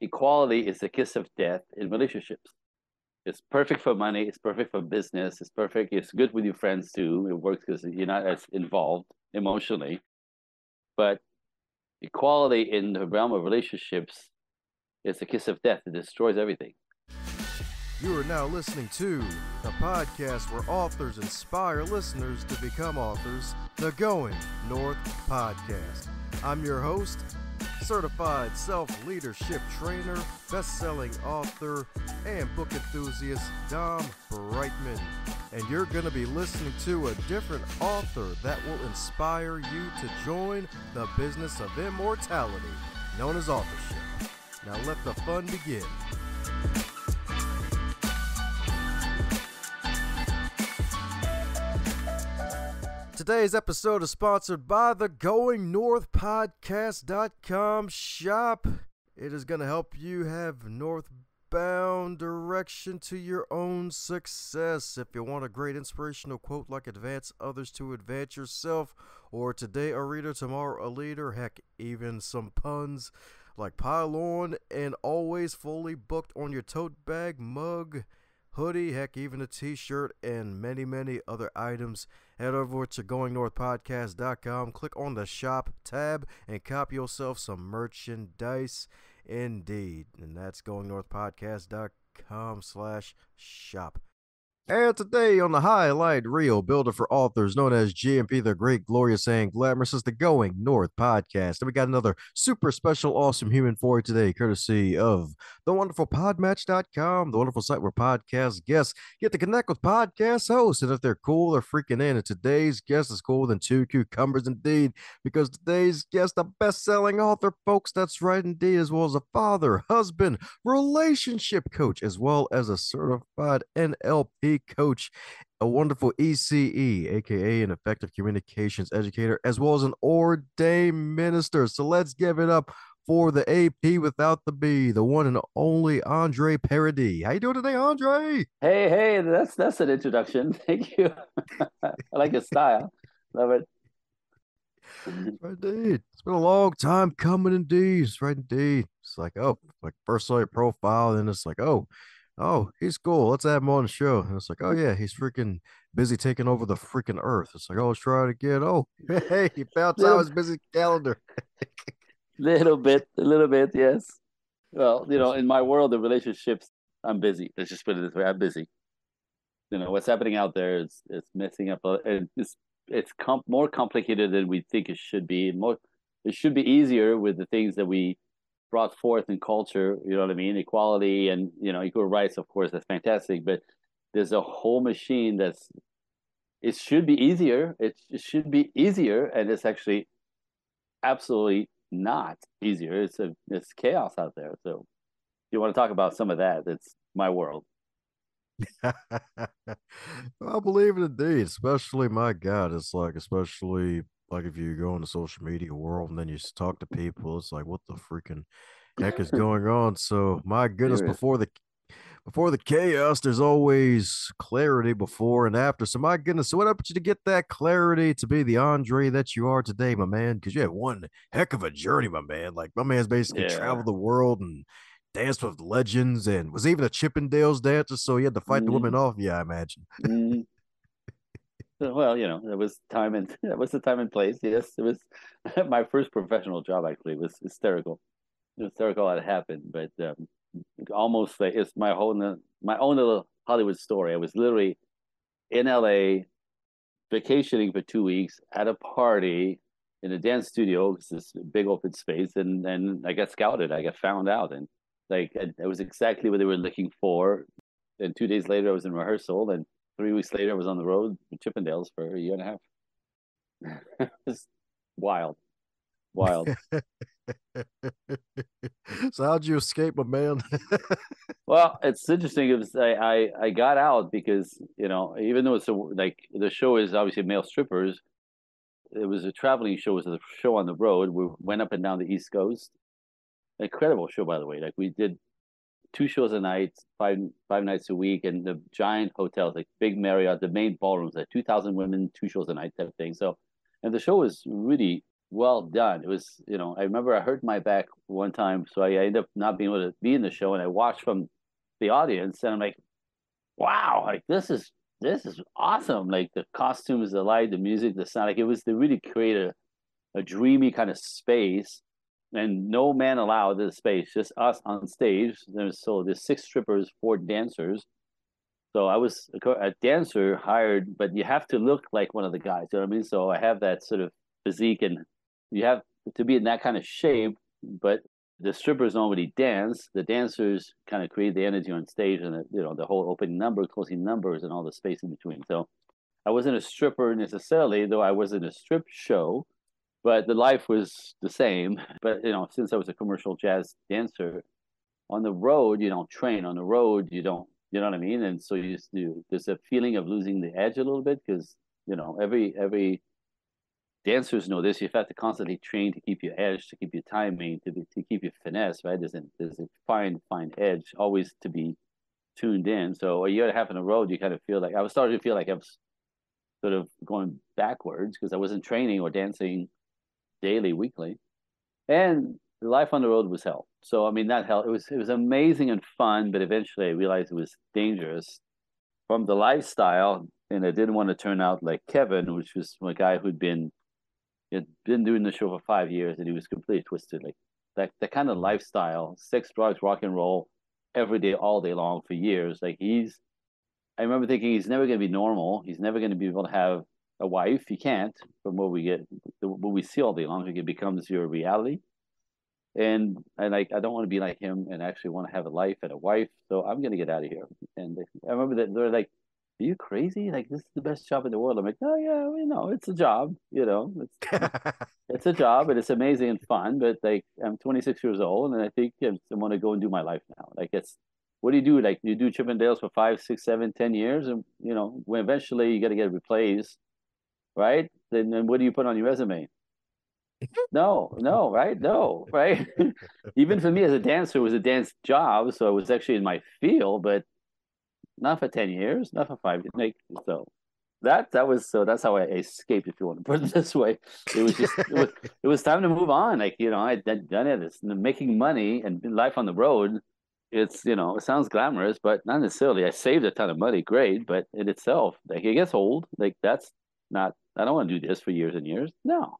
equality is the kiss of death in relationships. It's perfect for money. It's perfect for business. It's perfect. It's good with your friends too. It works because you're not as involved emotionally. But equality in the realm of relationships is the kiss of death. It destroys everything. You are now listening to the podcast where authors inspire listeners to become authors, the Going North Podcast. I'm your host, certified self-leadership trainer, best-selling author, and book enthusiast, DomBrightmon. And you're going to be listening to a different author that will inspire you to join the business of immortality, known as authorship. Now let the fun begin. Today's episode is sponsored by the GoingNorthPodcast.com shop. It is going to help you have northbound direction to your own success. If you want a great inspirational quote like advance others to advance yourself, or today a reader, tomorrow a leader, heck, even some puns like pile on and always fully booked on your tote bag, mug, hoodie, heck, even a t-shirt, and many, many other items. Head over to GoingNorthPodcast.com, click on the shop tab, and copy yourself some merchandise indeed. And that's GoingNorthPodcast.com/shop. And today on the highlight reel, builder for authors known as GMP, the great, glorious, and glamorous, is the Going North podcast. And we got another super special, awesome human for you today, courtesy of the wonderful podmatch.com, the wonderful site where podcast guests get to connect with podcast hosts. And if they're cool, they're freaking in. And today's guest is cooler than two cucumbers indeed, because today's guest, a best-selling author, folks, that's right indeed, as well as a father, husband, relationship coach, as well as a certified NLP coach, a wonderful ECE, aka an effective communications educator, as well as an ordained minister. So let's give it up for the AP without the B, the one and only Andre Paradis. How you doing today, Andre? Hey, that's an introduction. Thank you. I like your style. Love it. Right, indeed. It's been a long time coming, indeed. It's right, indeed. It's like, oh, like first saw your profile, and it's like, oh, he's cool. Let's have him on the show. And it's like, oh yeah, he's freaking busy taking over the freaking earth. It's like, oh, let's try it again. Oh, hey, he found time little his busy calendar. a little bit, yes. Well, in my world of relationships, I'm busy. Let's just put it this way: I'm busy. What's happening out there is it's messing up. It's more complicated than we think it should be. It should be easier with the things that we brought forth in culture. You know what I mean? Equality and equal rights. Of course, that's fantastic. But there's a whole machine it should be easier. It should be easier, and it's actually absolutely not easier. It's chaos out there. So if you want to talk about some of that, it's my world. I believe it indeed, especially my God, it's like, especially like if you go in the social media world and then you talk to people, it's like, what the freaking heck is going on? So my goodness, Serious. before the chaos, there's always clarity before and after. So my goodness, so what helped you to get that clarity to be the Andre that you are today, my man? Because you had one heck of a journey, my man. Like my man's basically Yeah. traveled the world and danced with legends and was even a Chippendales dancer. So he had to fight the women Hmm. off. Yeah, I imagine. Hmm. Well, there was time and that was the time and place. Yes, it was my first professional job. Actually, it was hysterical. It was hysterical how it happened, but almost like it's my own little Hollywood story. I was literally in LA vacationing for 2 weeks at a party in a dance studio. It's this big open space, and then I got scouted. I got found out, and like it was exactly what they were looking for. And 2 days later, I was in rehearsal, and 3 weeks later, I was on the road with Chippendales for a year and a half. It's wild, wild. So how'd you escape, my man? Well, it's interesting. It was I got out because even though like the show is obviously male strippers, it was a traveling show. It was a show on the road. We went up and down the East Coast. Incredible show, by the way. Like we did 2 shows a night, five nights a week, and the giant hotels, like big Marriott, the main ballrooms, like 2,000 women, 2 shows a night type thing. So, and the show was really well done. It was, I remember I hurt my back one time, so I ended up not being able to be in the show, and I watched from the audience, and I'm like, wow, like this is awesome. Like the costumes, the light, the music, the sound, like it was they really create a dreamy kind of space, and no man allowed in the space, just us on stage. There's 6 strippers, 4 dancers. So I was a dancer hired, but you have to look like one of the guys. You know what I mean? So I have that sort of physique, and you have to be in that kind of shape. But the strippers don't really dance. The dancers kind of create the energy on stage, and the whole opening number, closing numbers, and all the space in between. So I wasn't a stripper necessarily, though I was in a strip show. But the life was the same. But since I was a commercial jazz dancer, on the road you don't train. On the road you don't, you know what I mean? And so there's a feeling of losing the edge a little bit, because every dancers know this. You have to constantly train to keep your edge, to keep your timing, to keep your finesse, right? There's a fine edge always to be tuned in. So a year and a half on the road, you kind of feel like I was starting to feel like I was sort of going backwards, because I wasn't training or dancing daily, weekly. And life on the road was hell. So I mean, not hell. It was amazing and fun, but eventually I realized it was dangerous from the lifestyle, and I didn't want to turn out like Kevin, which was a guy had been doing the show for 5 years, and he was completely twisted. Like that kind of lifestyle, sex, drugs, rock and roll, every day, all day long for years. Like I remember thinking he's never going to be normal. He's never going to be able to have a wife. He can't. From what we see all day long, it becomes your reality. And like I don't want to be like him, and actually want to have a life and a wife. So I'm gonna get out of here. And I remember that they're like, "Are you crazy? Like this is the best job in the world." I'm like, "Oh yeah, it's a job. It's a job, and it's amazing and fun. But like I'm 26 years old, and I think I want to go and do my life now. Like it's what do you do? Like you do Chippendales for 5, 6, 7, 10 years, and when eventually you got to get replaced, right? Then what do you put on your resume? No, no, right? No, right? Even for me as a dancer, it was a dance job, so it was actually in my field, but not for 10 years, not for 5 years. Like, so that's how I escaped, if you want to put it this way. It was just it was time to move on. Like, I'd done it. It's making money and life on the road. It's, it sounds glamorous, but not necessarily. I saved a ton of money, great, but in itself, like it gets old. Like that's not I don't want to do this for years and years. No.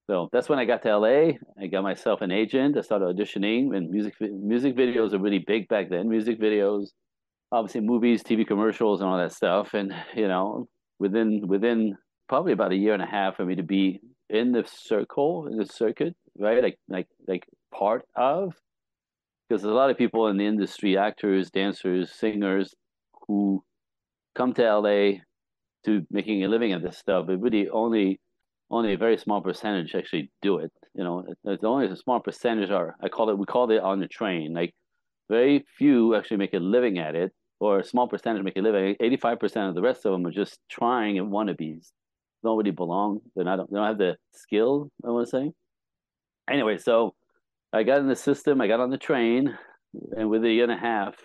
So that's when I got to LA. I got myself an agent. I started auditioning, and music videos are really big back then. Music videos, obviously movies, TV commercials, and all that stuff. And within probably about a year and a half for me to be in the circuit, right? Like part of, because there's a lot of people in the industry, actors, dancers, singers, who come to LA to making a living at this stuff, but really only a very small percentage actually do it. It's only a small percentage we call it on the train. Like very few actually make a living at it, or a small percentage make a living. 85% of the rest of them are just trying and wannabes. Don't really belong. They don't have the skill, I want to say. Anyway, so I got in the system, I got on the train, and within a year and a half,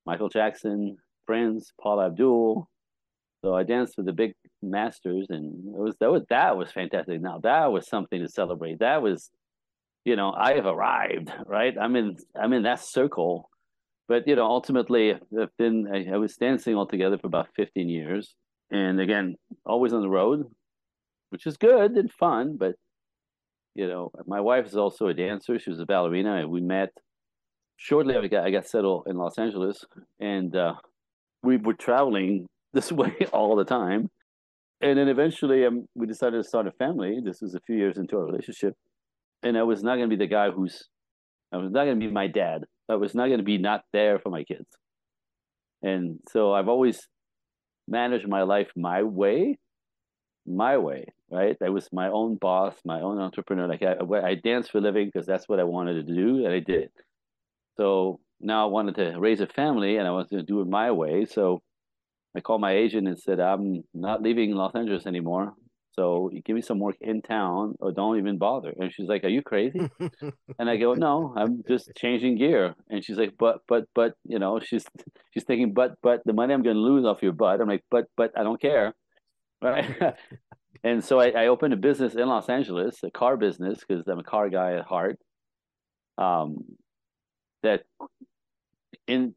Michael Jackson, Prince, Paul Abdul. So I danced with the big masters, and that was fantastic. Now that was something to celebrate. That was, I have arrived, right? I'm in that circle. But ultimately, I was dancing altogether for about 15 years, and again, always on the road, which is good and fun. But my wife is also a dancer. She was a ballerina, and we met shortly after I got settled in Los Angeles, and we were traveling this way all the time. And then eventually we decided to start a family. This was a few years into our relationship. And I was not going to be the guy I was not going to be my dad. I was not going to be not there for my kids. And so I've always managed my life my way, right? I was my own boss, my own entrepreneur. Like I danced for a living because that's what I wanted to do, and I did it. So now I wanted to raise a family, and I was going to do it my way. So I called my agent and said, I'm not leaving Los Angeles anymore. So you give me some work in town, or don't even bother. And she's like, are you crazy? And I go, no, I'm just changing gear. And she's like, but, she's thinking, but the money I'm going to lose off your butt. I'm like, but I don't care. Right. And so I opened a business in Los Angeles, a car business, because I'm a car guy at heart. Um, that in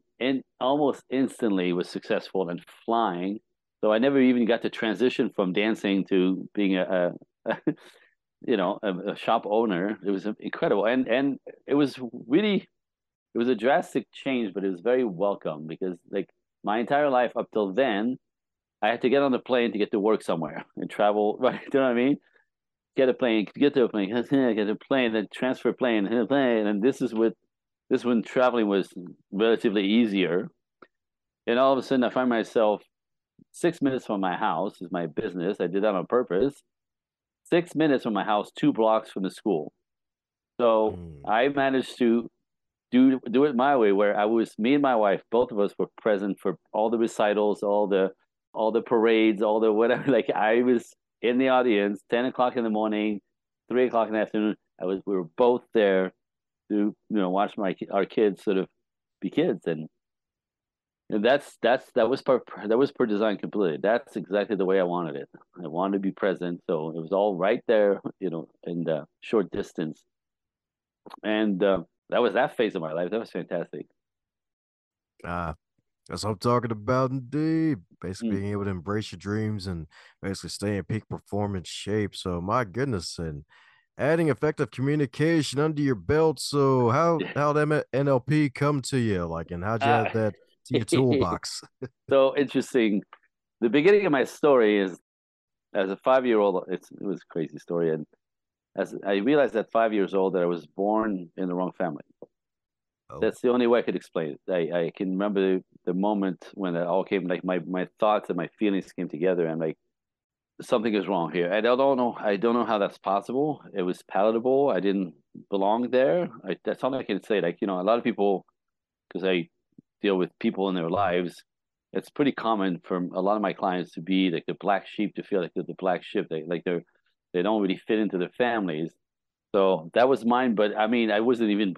almost instantly was successful and flying. So I never even got to transition from dancing to being a a shop owner. It was incredible, and it was really it was a drastic change, but it was very welcome because like my entire life up till then, I had to get on the plane to get to work somewhere and travel. Right? Do you know what I mean? Get a plane, get to a plane, get a plane, then transfer plane, plane, and this when traveling was relatively easier. And all of a sudden, I find myself 6 minutes from my house is my business. I did that on purpose. 6 minutes from my house, 2 blocks from the school. So Mm. I managed to do it my way, where I was me and my wife, both of us were present for all the recitals, all the parades, all the whatever. Like I was in the audience, 10 o'clock in the morning, 3 o'clock in the afternoon. We were both there to watch our kids sort of be kids, and that was per design completely. That's exactly the way I wanted it. I wanted to be present, so it was all right there, in the short distance, and that was that phase of my life. That was fantastic. Ah, that's what I'm talking about, indeed. Basically, Mm. being able to embrace your dreams and basically stay in peak performance shape. So, my goodness, and adding effective communication under your belt. So, how did NLP come to you? Like, and how'd you Uh, add that to your toolbox? so interesting. The beginning of my story is as a 5 year old. It was a crazy story, and as I realized at 5 years old that I was born in the wrong family. Oh, That's the only way I could explain it. I can remember the moment when it all came, like my thoughts and my feelings came together, and like something is wrong here. I don't know how that's possible. It was palatable. I didn't belong there. That's all I can say. Like, a lot of people, because I deal with people in their lives, it's pretty common for a lot of my clients to be like the black sheep, to feel like they're the black sheep. They don't really fit into their families. So that was mine, but I mean, I wasn't even.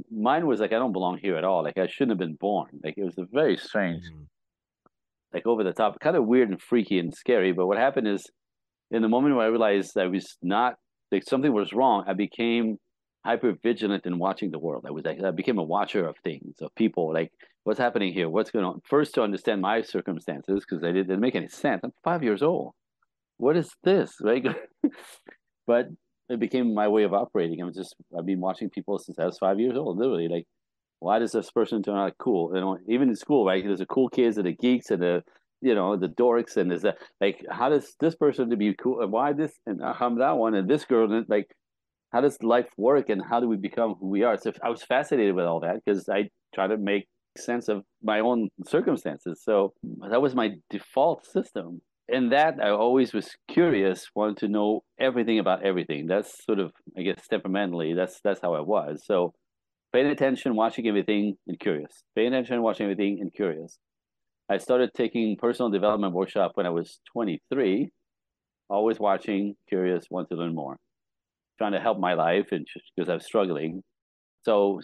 Mine was like I don't belong here at all. Like I shouldn't have been born. Like it was a very strange, mm, like over the top, kind of weird and freaky and scary. But what happened is, in the moment where I realized I was not, like something was wrong, I became hyper vigilant in watching the world. I became a watcher of things, of people, like what's happening here, what's going on. First, to understand my circumstances because they didn't make any sense. I'm 5 years old. What is this, right? But it became my way of operating. I've been watching people since I was 5 years old, literally. Like, why does this person turn out cool? Even in school, right? There's the cool kids and the geeks and the dorks, and there's that. Like, how does this person to be cool, and why this, and how that one, and this girl, and like, how does life work, and how do we become who we are? So I was fascinated with all that because I try to make sense of my own circumstances. So that was my default system. In that, I always was curious, wanted to know everything about everything. That's sort of, I guess, temperamentally, that's how I was. So paying attention, watching everything, and curious. Paying attention, watching everything, and curious. I started taking personal development workshop when I was 23. Always watching, curious, want to learn more, trying to help my life, and because I was struggling. So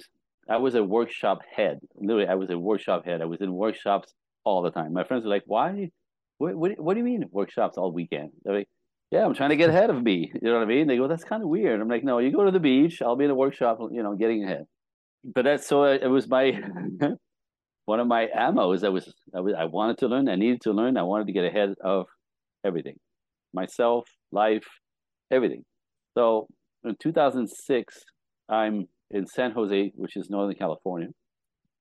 I was a workshop head. Literally, I was a workshop head. I was in workshops all the time. My friends were like, "Why? What do you mean workshops all weekend?" They're like, "Yeah, I'm trying to get ahead of me." You know what I mean? They go, "That's kind of weird." I'm like, "No, you go to the beach. I'll be in a workshop. Getting ahead." But that's so it was my one of my ammos. I wanted to learn. I needed to learn. I wanted to get ahead of everything, myself, life, everything. So in 2006, I'm in San Jose, which is Northern California,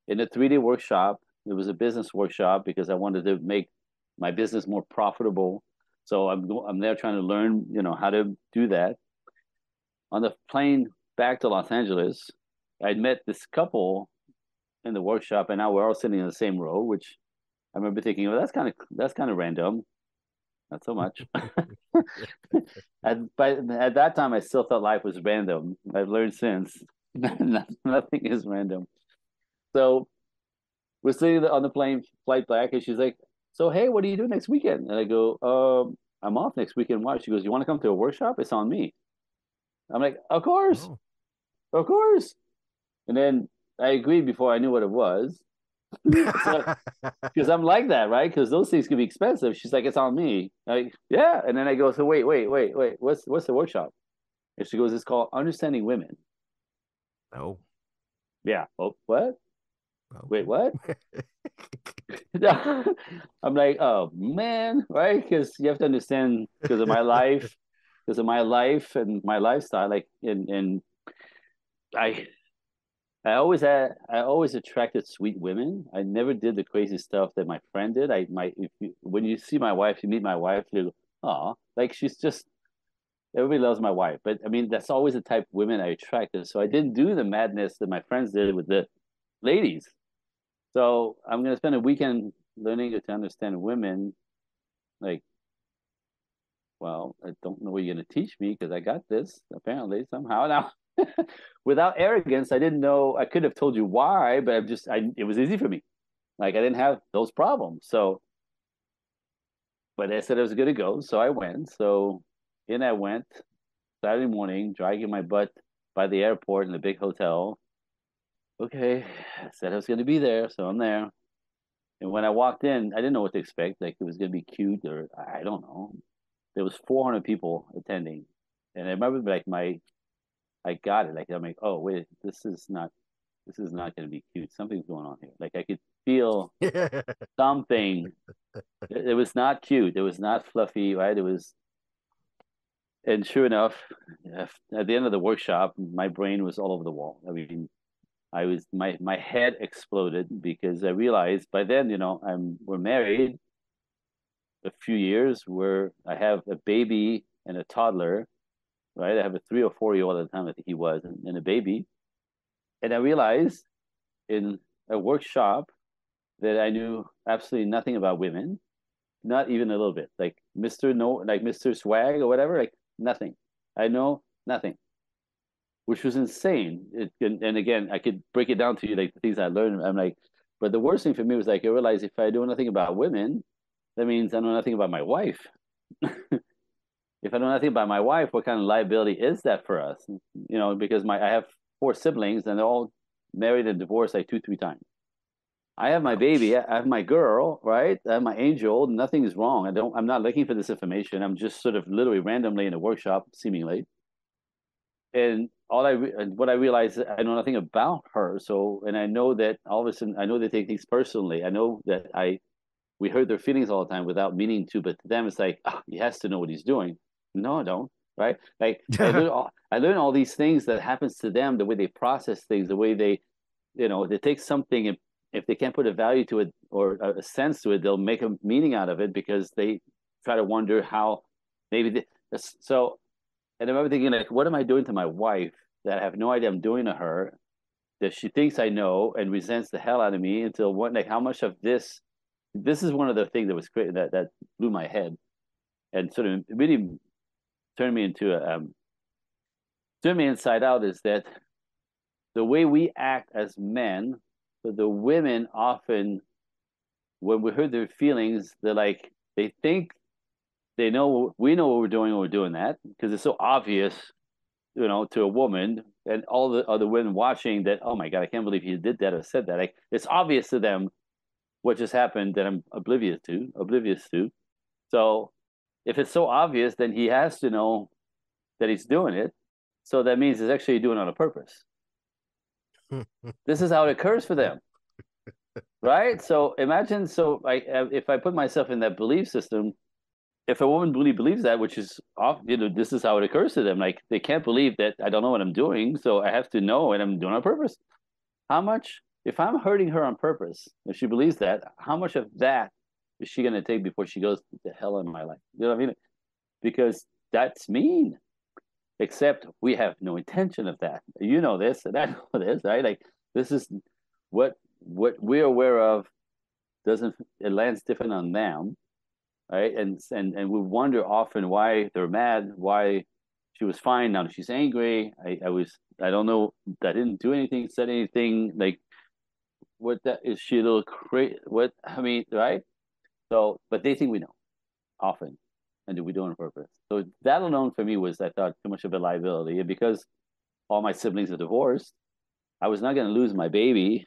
in a 3-day workshop. It was a business workshop because I wanted to make my business more profitable. So I'm there trying to learn, how to do that. On the plane back to Los Angeles, I'd met this couple in the workshop, and now we're all sitting in the same row, which I remember thinking, oh, that's kind of random. Not so much. At that time, I still thought life was random. I've learned since nothing is random. So we're sitting on the plane flight back, and she's like, "So hey, what do you do next weekend?" And I go, I'm off next weekend. Why?" She goes, "You want to come to a workshop? It's on me." I'm like, oh, of course." And then I agreed before I knew what it was. So because I'm like that, right? Because those things can be expensive. She's like, it's on me. Like, yeah. And then I go, so wait. What's the workshop? And she goes, it's called Understanding Women. No. Yeah. Oh, what? Wait, Okay. what? I'm like, oh man, right? Because you have to understand because of my life and my lifestyle. Like, and I I always attracted sweet women. I never did the crazy stuff that my friend did. When you see my wife, you meet my wife, you go, oh, like she's just everybody loves my wife. But I mean, that's always the type of women I attracted. So I didn't do the madness that my friends did with the ladies. So I'm gonna spend a weekend learning to understand women. Like, well, I don't know what you're gonna teach me because I got this apparently somehow now. Without arrogance, I didn't know. I could have told you why, but it was easy for me. Like I didn't have those problems. So, but I said I was going to go, so I went. So in I went Saturday morning, dragging my butt by the airport in the big hotel. Okay, I said I was going to be there, so I'm there. And when I walked in, I didn't know what to expect. Like it was going to be cute, or I don't know. There was 400 people attending, and I remember like I got it. Like I'm like, oh wait, this is not going to be cute. Something's going on here. Like I could feel something. It was not cute. It was not fluffy, right? It was, and sure enough, at the end of the workshop, my brain was all over the wall. I mean, my head exploded because I realized by then, we're married a few years. Where I have a baby and a toddler, right? I have a 3 or 4 year old at the time. I think he was, and a baby. And I realized in a workshop that I knew absolutely nothing about women, not even a little bit. Like Mr. No, like Mr. Swag or whatever, like nothing. I know nothing, which was insane. And again, I could break it down to you, like the things I learned. I'm like, but the worst thing for me was like, I realized if I know nothing about women, that means I know nothing about my wife. If I know nothing about my wife, what kind of liability is that for us? Because I have 4 siblings and they're all married and divorced like 2, 3 times. I have my baby, Ouch. I have my girl, right? I have my angel. Nothing is wrong. I'm not looking for this information. I'm just sort of literally randomly in a workshop, seemingly. And and what I realized, I know nothing about her. So, and I know that all of a sudden, I know they take things personally. I know that we hurt their feelings all the time without meaning to, but to them, it's like, oh, he has to know what he's doing. No, I don't. Right? Like I learn all these things that happens to them, the way they process things, the way they take something and if they can't put a value to it or a sense to it, they'll make a meaning out of it because they try to wonder how maybe so. And I remember thinking like, what am I doing to my wife that I have no idea I'm doing to her that she thinks I know and resents the hell out of me until what like how much of this. This is one of the things that was great that blew my head and sort of really turned me into turned me inside out is that the way we act as men, but the women often, when we hurt their feelings, they think they know we know what we're doing when we're doing that because it's so obvious, to a woman and all the other women watching that. Oh my God, I can't believe he did that or said that. Like it's obvious to them what just happened that I'm oblivious to. So if it's so obvious, then he has to know that he's doing it. So that means he's actually doing it on a purpose. This is how it occurs for them. Right? So imagine, if I put myself in that belief system, if a woman really believes that, which is off, this is how it occurs to them. Like they can't believe that I don't know what I'm doing, so I have to know, and I'm doing it on purpose. How much, if I'm hurting her on purpose, if she believes that, how much of that is she going to take before she goes to hell in my life? You know what I mean? Because that's mean. Except we have no intention of that. You know this, and I know this, right? Like this is what we're aware of doesn't it lands different on them, right? And we wonder often why they're mad, why she was fine, now she's angry. I don't know, I didn't do anything, said anything, like what that is she a little crazy? What I mean, right? So, but they think we know often, and do we do it on purpose? So that alone for me was I thought too much of a liability, and because all my siblings are divorced, I was not going to lose my baby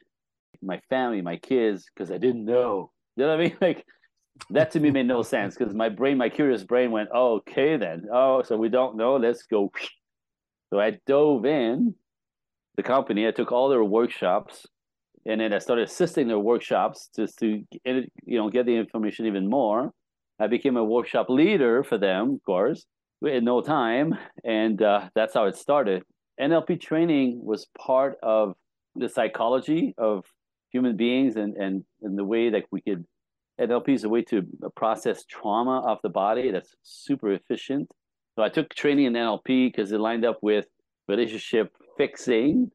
my family, my kids, because I didn't know. You know what I mean? Like that to me made no sense because my brain, my curious brain went, oh, okay, then. Oh, so we don't know. Let's go. So I dove in the company. I took all their workshops, and then I started assisting their workshops just to get the information even more. I became a workshop leader for them, of course, in no time, and that's how it started. NLP training was part of the psychology of human beings, and the way that we could. NLP is a way to process trauma off the body that's super efficient. So I took training in NLP because it lined up with relationship fixing,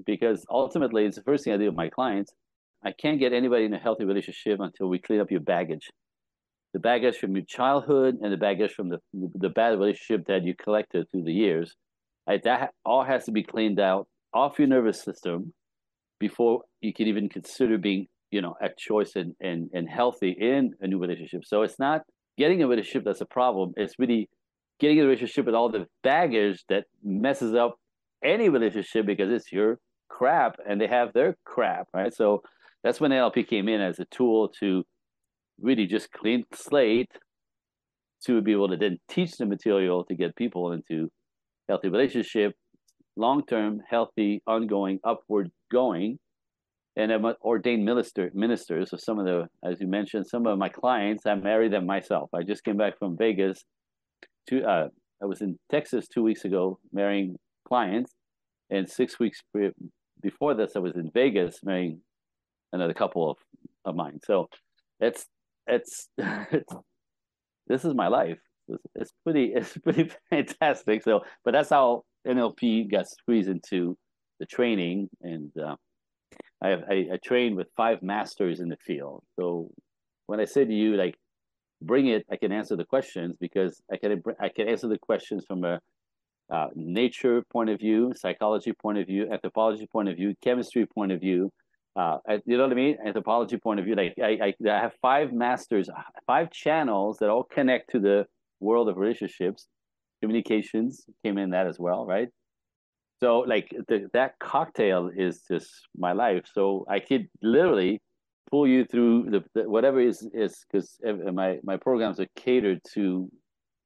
because ultimately it's the first thing I do with my clients. I can't get anybody in a healthy relationship until we clean up your baggage. The baggage from your childhood and the baggage from the bad relationship that you collected through the years. That all has to be cleaned out off your nervous system before you can even consider being, a choice and healthy in a new relationship. So it's not getting a relationship that's a problem. It's really getting a relationship with all the baggage that messes up any relationship because it's your crap and they have their crap, right? So that's when NLP came in as a tool to really just clean slate to be able to then teach the material to get people into healthy relationship, long-term, healthy, ongoing, upward going. And I'm an ordained minister. So some of the, as you mentioned, some of my clients, I married them myself. I just came back from Vegas. I was in Texas 2 weeks ago marrying clients, and 6 weeks before this, I was in Vegas marrying another couple of mine. So it's this is my life. It's pretty fantastic. So, but that's how NLP got squeezed into the training, and I trained with 5 masters in the field. So when I say to you, like, bring it, I can answer the questions because I can answer the questions from a nature point of view, psychology point of view, anthropology point of view, chemistry point of view. You know what I mean? Anthropology point of view. Like I have 5 masters, 5 channels that all connect to the world of relationships. Communications came in that as well, right? So like that cocktail is just my life. So I could literally pull you through the whatever is because my programs are catered to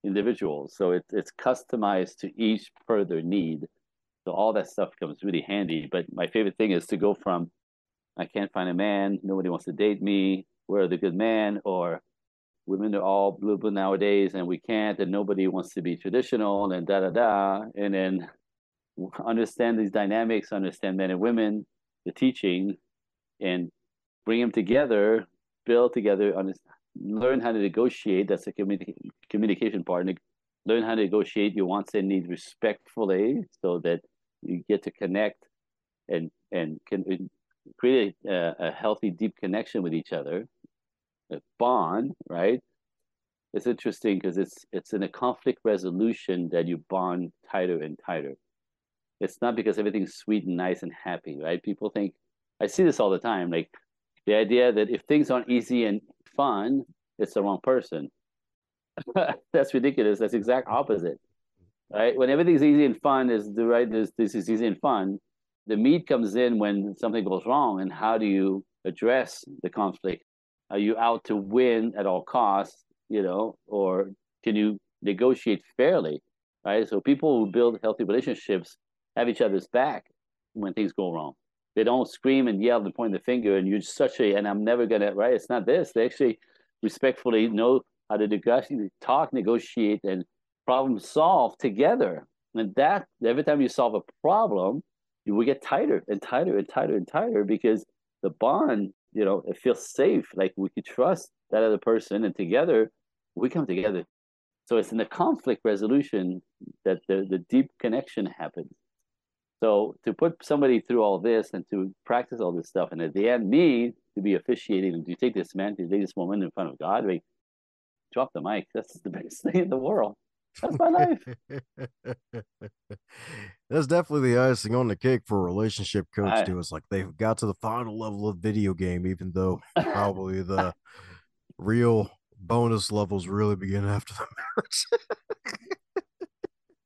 individuals. So it's customized to each per their need. So all that stuff comes really handy. But my favorite thing is to go from I can't find a man, nobody wants to date me, where the good man, or women are all blue nowadays and we can't, and nobody wants to be traditional, and da da da. And then understand these dynamics, understand men and women, the teaching, and bring them together, build together, learn how to negotiate. That's the communication part. Learn how to negotiate your wants and needs respectfully, so that you get to connect and can create a healthy, deep connection with each other, a bond, right? It's interesting because it's in a conflict resolution that you bond tighter and tighter. It's not because everything's sweet and nice and happy, right? People think, I see this all the time, like the idea that if things aren't easy and fun, it's the wrong person. That's ridiculous. That's exact opposite, right? When everything's easy and fun is the right. This is easy and fun. The meat comes in when something goes wrong, and how do you address the conflict? Are you out to win at all costs, or can you negotiate fairly, right? So people who build healthy relationships have each other's back when things go wrong. They don't scream and yell and point the finger and you're and I'm never gonna, right? It's not this. They actually respectfully know how to negotiate, and problem solve together. And that every time you solve a problem, you will get tighter and tighter and tighter and tighter because the bond, it feels safe. Like we could trust that other person, and together we come together. So it's in the conflict resolution that the deep connection happens. So to put somebody through all this and to practice all this stuff, and at the end, me to be officiating, and to take this man, to take this woman in front of God, like, drop the mic. That's the best thing in the world. That's my life. That's definitely the icing on the cake for a relationship coach too. It's like they've got to the final level of video game, even though probably the real bonus levels really begin after the marriage.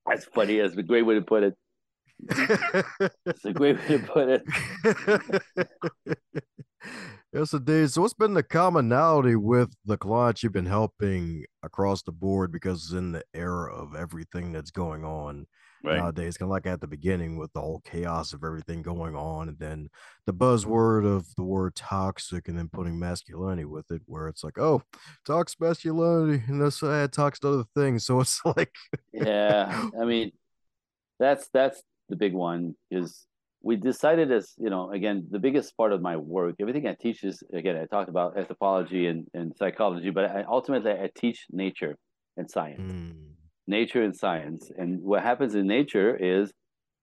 That's funny. That's a great way to put it. It's a great way to put it. Yes, indeed. So, what's been the commonality with the clients you've been helping across the board? Because in the era of everything that's going on Right. nowadays, kind of like at the beginning with the whole chaos of everything going on, and then the buzzword of the word toxic, and then putting masculinity with it, where it's like, oh, toxic masculinity, and this add toxic other things. So it's like, Yeah. I mean, that's the big one is we decided as, again, the biggest part of my work, everything I teach is, again, I talked about anthropology and psychology, but ultimately I teach nature and science, mm, nature and science. And what happens in nature is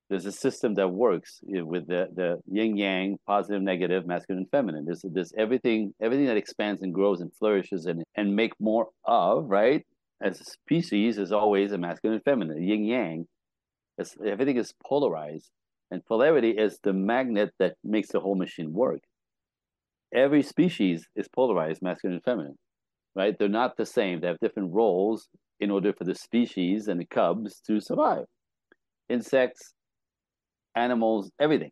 there's a system that works with the yin yang, positive, negative, masculine, feminine. There's everything that expands and grows and flourishes and make more of, right? As a species is always a masculine and feminine, yin yang. Everything is polarized, and polarity is the magnet that makes the whole machine work. Every species is polarized, masculine and feminine, right? They're not the same. They have different roles in order for the species and the cubs to survive. Insects, animals, everything.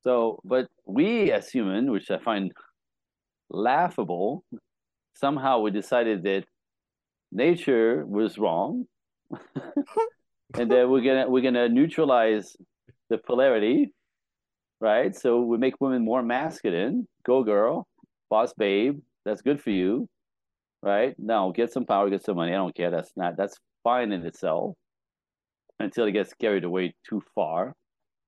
So, but we as human, which I find laughable, somehow we decided that nature was wrong, and that we're gonna neutralize the polarity, right? So we make women more masculine. Go girl, boss babe. That's good for you, right? Now get some power, get some money. I don't care. That's fine in itself until it gets carried away too far.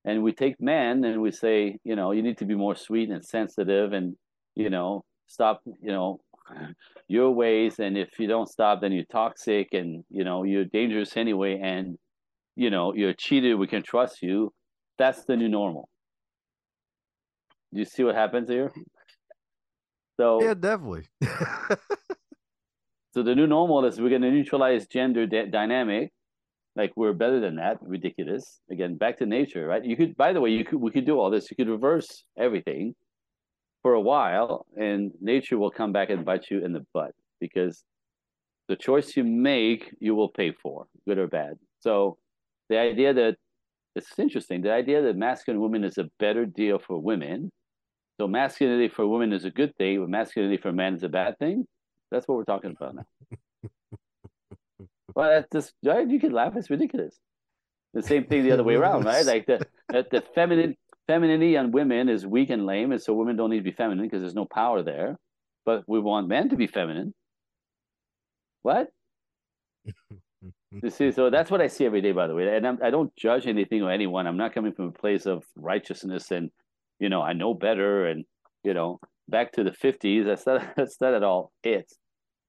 And we take men and we say, you need to be more sweet and sensitive and, stop, your ways. And if you don't stop, then you're toxic and, you're dangerous anyway. And, you're a cheater. We can trust you. That's the new normal. Do you see what happens here? yeah, So, definitely. so the new normal is we're going to neutralize gender dynamic. Like we're better than that. Ridiculous. Again, back to nature, right? You could, by the way, we could do all this. You could reverse everything for a while, and nature will come back and bite you in the butt because the choice you make, you will pay for, good or bad. So the idea that it's interesting, the idea that masculine women is a better deal for women. So masculinity for women is a good thing, but masculinity for men is a bad thing. That's what we're talking about now. Well, that's just right. You can laugh. It's ridiculous. The same thing the It other way really around, right? is. Like the femininity on women is weak and lame, and so women don't need to be feminine because there's no power there. But we want men to be feminine. What? You see, so that's what I see every day, by the way. And I don't judge anything or anyone. I'm not coming from a place of righteousness and, I know better. And, back to the 50s, that's not at all it.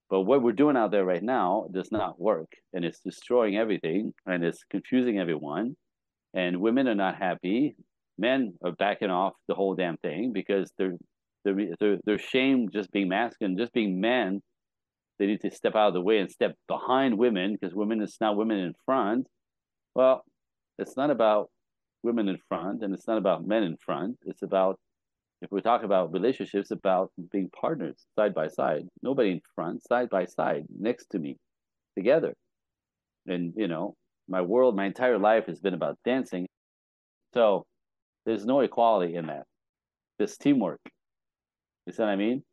But what we're doing out there right now does not work. And it's destroying everything and it's confusing everyone. And women are not happy. Men are backing off the whole damn thing because they're ashamed just being masculine, just being men. They need to step out of the way and step behind women because women is now women in front. Well, it's not about women in front and it's not about men in front. It's about, if we talk about relationships, about being partners side by side. Nobody in front, side by side, next to me, together. And, my world, my entire life has been about dancing. So there's no equality in that. There's teamwork. You see what I mean?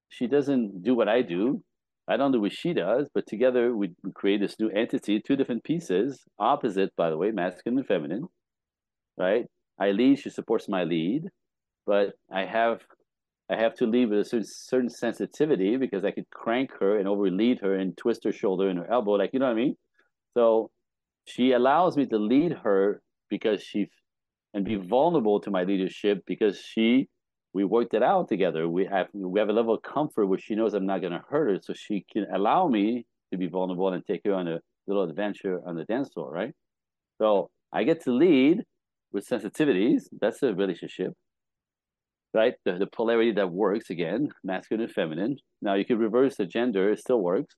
She doesn't do what I do. I don't do what she does, but together we create this new entity, two different pieces, opposite, by the way, masculine and feminine, right? I lead, she supports my lead, but I have to lead with a certain sensitivity because I could crank her and overlead her and twist her shoulder and her elbow, like you know what I mean? So she allows me to lead her because she and be vulnerable to my leadership because we worked it out together. We have a level of comfort where she knows I'm not going to hurt her, so she can allow me to be vulnerable and take her on a little adventure on the dance floor, right? So I get to lead with sensitivities. That's a relationship, right? The polarity that works again, masculine and feminine. Now you can reverse the gender; it still works,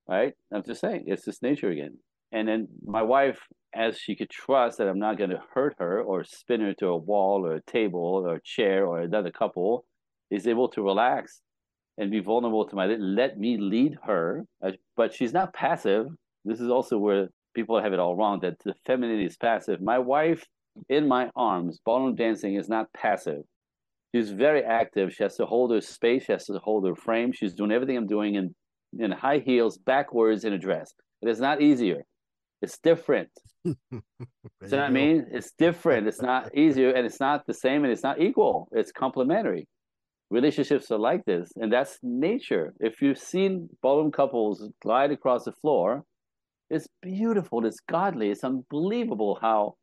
right? I'm just saying, it's just nature again. And then my wife, as she could trust that I'm not going to hurt her or spin her to a wall or a table or a chair or another couple, is able to relax and be vulnerable to let me lead her. But she's not passive. This is also where people have it all wrong, that the femininity is passive. My wife in my arms, ballroom dancing is not passive. She's very active. She has to hold her space. She has to hold her frame. She's doing everything I'm doing in high heels, backwards in a dress. It is not easier. It's different. There So you I go. mean, it's different. It's not easier, and it's not the same, and it's not equal. It's complementary. Relationships are like this, and that's nature. If you've seen ballroom couples glide across the floor, it's beautiful. It's godly. It's unbelievable how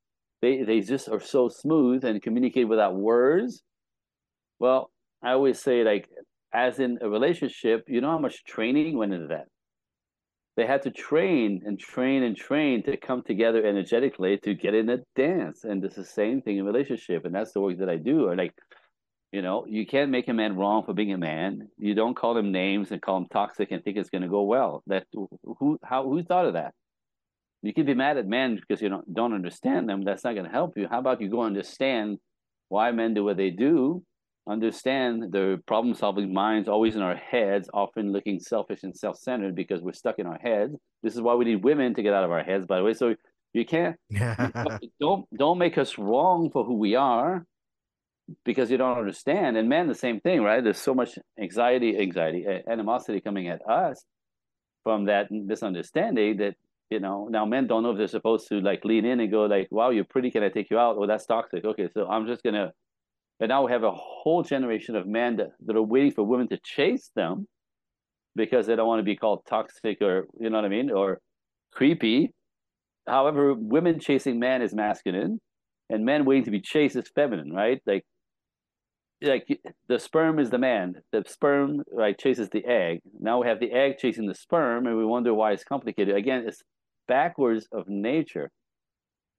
they just are so smooth and communicate without words. Well, I always say, like, as in a relationship, you know how much training went into that. They had to train and train and train to come together energetically to get in a dance. And it's the same thing in relationship. And that's the work that I do. Or like, you can't make a man wrong for being a man. You don't call him names and call him toxic and think it's going to go well. That who thought of that? You can be mad at men because you don't understand them. That's not going to help you. How about you go understand why men do what they do? Understand their problem-solving minds always in our heads, often looking selfish and self-centered because we're stuck in our heads. This is why we need women to get out of our heads, by the way. So you can't don't make us wrong for who we are because you don't understand. And men, the same thing, right? There's so much animosity coming at us from that misunderstanding that now men don't know if they're supposed to like lean in and go like, wow, you're pretty, can I take you out? Oh, that's toxic. Okay, so I'm just gonna. And now we have a whole generation of men that are waiting for women to chase them because they don't want to be called toxic or you know what I mean, or creepy. However, women chasing men is masculine, and men waiting to be chased is feminine, right? Like the sperm is the man. The sperm, right, chases the egg. Now we have the egg chasing the sperm, and we wonder why it's complicated. Again, it's backwards of nature.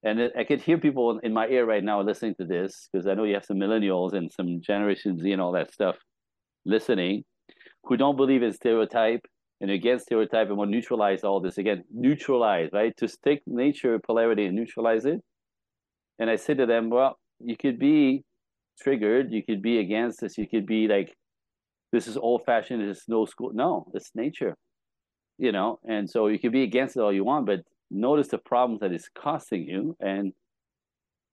And I could hear people in my ear right now listening to this because I know you have some millennials and some Generation Z and all that stuff listening who don't believe in stereotype and against stereotype and want to neutralize all this. Again, neutralize, right? To take nature polarity and neutralize it. And I say to them, well, you could be triggered, you could be against this, you could be like, this is old fashioned, it's no school. No, it's nature, and so you could be against it all you want, but notice the problems that it's costing you. And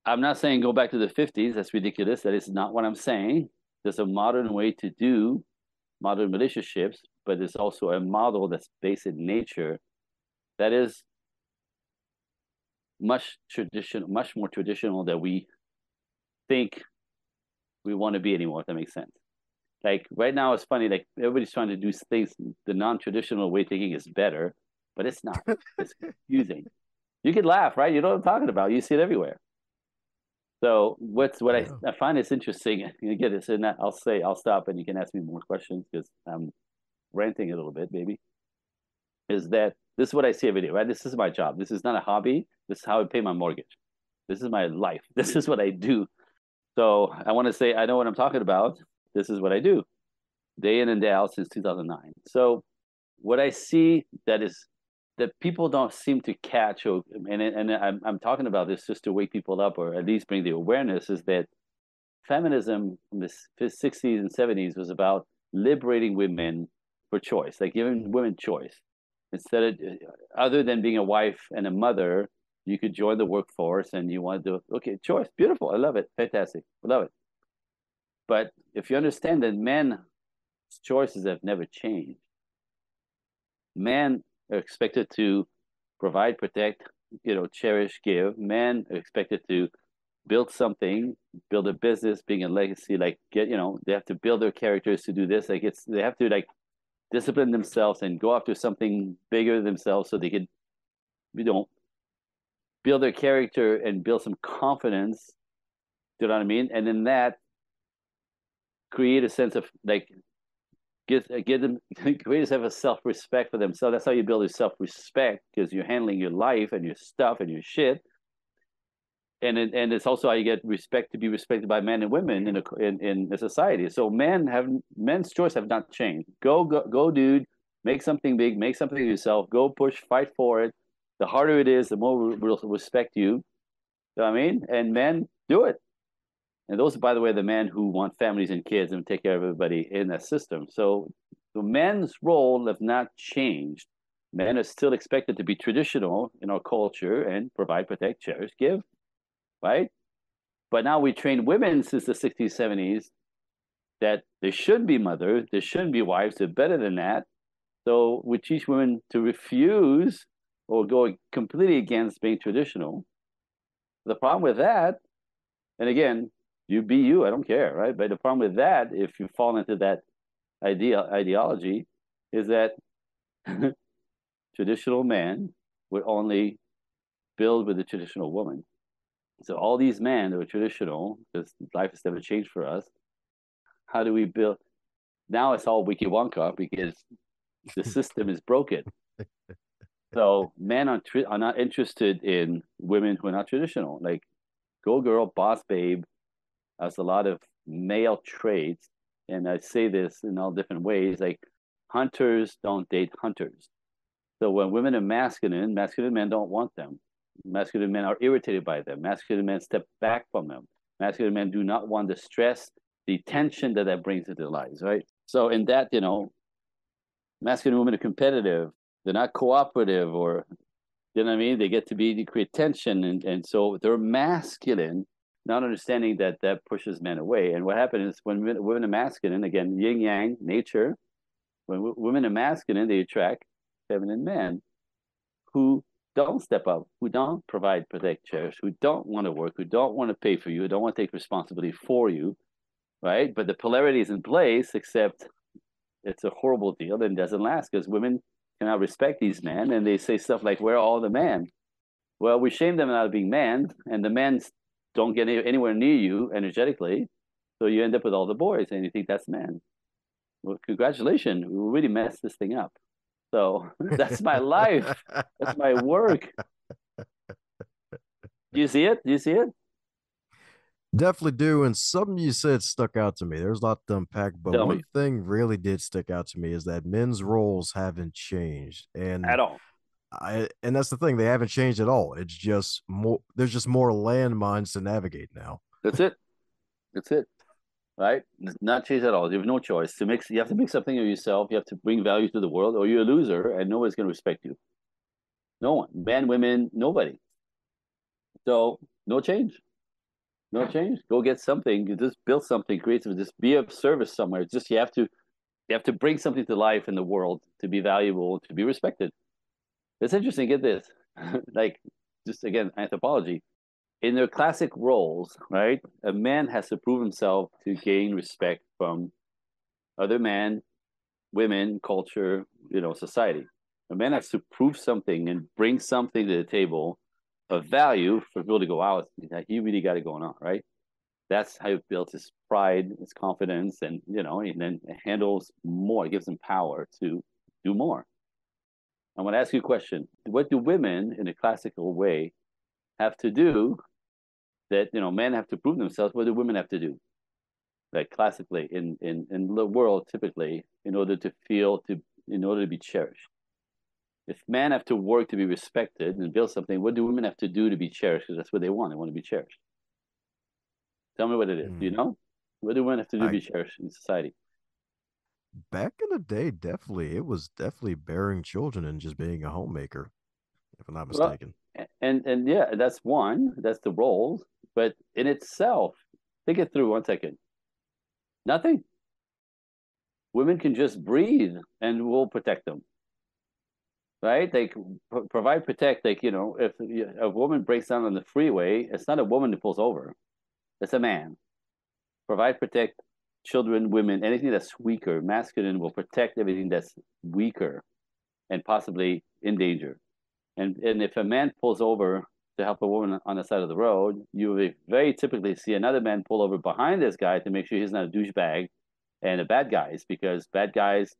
I'm not saying go back to the 50s. That's ridiculous. That is not what I'm saying. There's a modern way to do modern relationships, but there's also a model that's based in nature that is much more traditional than we think we want to be anymore, if that makes sense. Like right now, it's funny. Like everybody's trying to do things the non-traditional way thinking is better, but it's not. It's confusing. You could laugh, right? You know what I'm talking about. You see it everywhere. So what I find is interesting. You get this, and I'll stop, and you can ask me more questions because I'm ranting a little bit, maybe. Is that this is what I see every day, right? This is my job. This is not a hobby. This is how I pay my mortgage. This is my life. This is what I do. So I want to say I know what I'm talking about. This is what I do day in and day out since 2009. So what I see that people don't seem to catch, and I'm talking about this just to wake people up or at least bring the awareness, is that feminism in the 60s and 70s was about liberating women for choice, like giving women choice. Instead of, other than being a wife and a mother, you could join the workforce and you want to do, okay, choice, beautiful, I love it, fantastic, I love it. But if you understand that men's choices have never changed, men are expected to provide, protect, cherish, give. Men are expected to build something, build a business, being a legacy, like they have to build their characters to do this. Like they have to like discipline themselves and go after something bigger than themselves so they could, build their character and build some confidence. Do you know what I mean? And in that, create a sense of like get them create a sense of self-respect for themselves. That's how you build your self-respect, because you're handling your life and your stuff and your shit. And it's also how you get respect to be respected by men and women in a society. So men's choice have not changed. Go, dude. Make something big. Make something of yourself. Go push. Fight for it. The harder it is, the more we'll respect you. You know what I mean? And men do it. And those, by the way, are the men who want families and kids and take care of everybody in that system. So the men's role have not changed. Men are still expected to be traditional in our culture and provide, protect, cherish, give, right? But now we train women since the 60s, 70s that they should be mothers, they shouldn't be wives, they're better than that. So we teach women to refuse or go completely against being traditional. The problem with that, and again, you be you, I don't care, right? But the problem with that, if you fall into that ideology, is that traditional man would only build with the traditional woman. So all these men that were traditional, because life has never changed for us, how do we build? Now it's all wiki wonka because the system is broken. So men are not interested in women who are not traditional. Like go girl, boss babe has a lot of male traits. And I say this in all different ways. Like hunters don't date hunters. So when women are masculine, masculine men don't want them. Masculine men are irritated by them. Masculine men step back from them. Masculine men do not want the stress, the tension that brings into their lives, right? So in that, masculine women are competitive. They're not cooperative, or you know what I mean? They create tension, and so they're masculine, not understanding that pushes men away. And what happens is when women are masculine, again, yin yang nature. When women are masculine, they attract feminine men who don't step up, who don't provide, protect, cherish, who don't want to work, who don't want to pay for you, who don't want to take responsibility for you, right? But the polarity is in place, except it's a horrible deal and doesn't last because women cannot respect these men, and they say stuff like, "Where are all the men?" Well, we shame them out of being men, and the men don't get anywhere near you energetically, so you end up with all the boys, and you think that's men. Well, congratulations, we really messed this thing up. So that's my life. That's my work. Do you see it? Do you see it? Definitely do. And something you said stuck out to me. There's a lot to unpack, but Tell one me. thing really did stick out to me is that men's roles haven't changed. At all. And that's the thing, they haven't changed at all. It's just more, there's just more landmines to navigate now. That's it. That's it. Right? It's not change at all. You have no choice. You have to make something of yourself. You have to bring value to the world, or you're a loser, and nobody's going to respect you. No one, men, women, nobody. So no change. No change. Go get something. You just build something, create something. Just be of service somewhere. It's just you have to bring something to life in the world to be valuable, to be respected. It's interesting. Get this, like just again anthropology. In their classic roles, right? A man has to prove himself to gain respect from other men, women, culture, society. A man has to prove something and bring something to the table of value for people to go, wow, he really got it going on, right? That's how he builds his pride, his confidence, and then handles more, gives him power to do more. I want to ask you a question. What do women in a classical way have to do that, men have to prove themselves? What do women have to do? Like classically in the world, typically, in order to be cherished. If men have to work to be respected and build something, what do women have to do to be cherished? Because that's what they want. They want to be cherished. Tell me what it is. Do you know? What do women have to do to I be cherished in society? Back in the day, definitely it was definitely bearing children and just being a homemaker, if I'm not Well, mistaken. and yeah, that's one. That's the roles. But in itself, think it through 1 second. Nothing. Women can just breathe, and we'll protect them, right? They provide, protect. Like if a woman breaks down on the freeway, it's not a woman who pulls over. It's a man. Provide, protect children, women, anything that's weaker. Masculine will protect everything that's weaker and possibly in danger. And if a man pulls over to help a woman on the side of the road, you will very typically see another man pull over behind this guy to make sure he's not a douchebag and the bad guys, because bad guys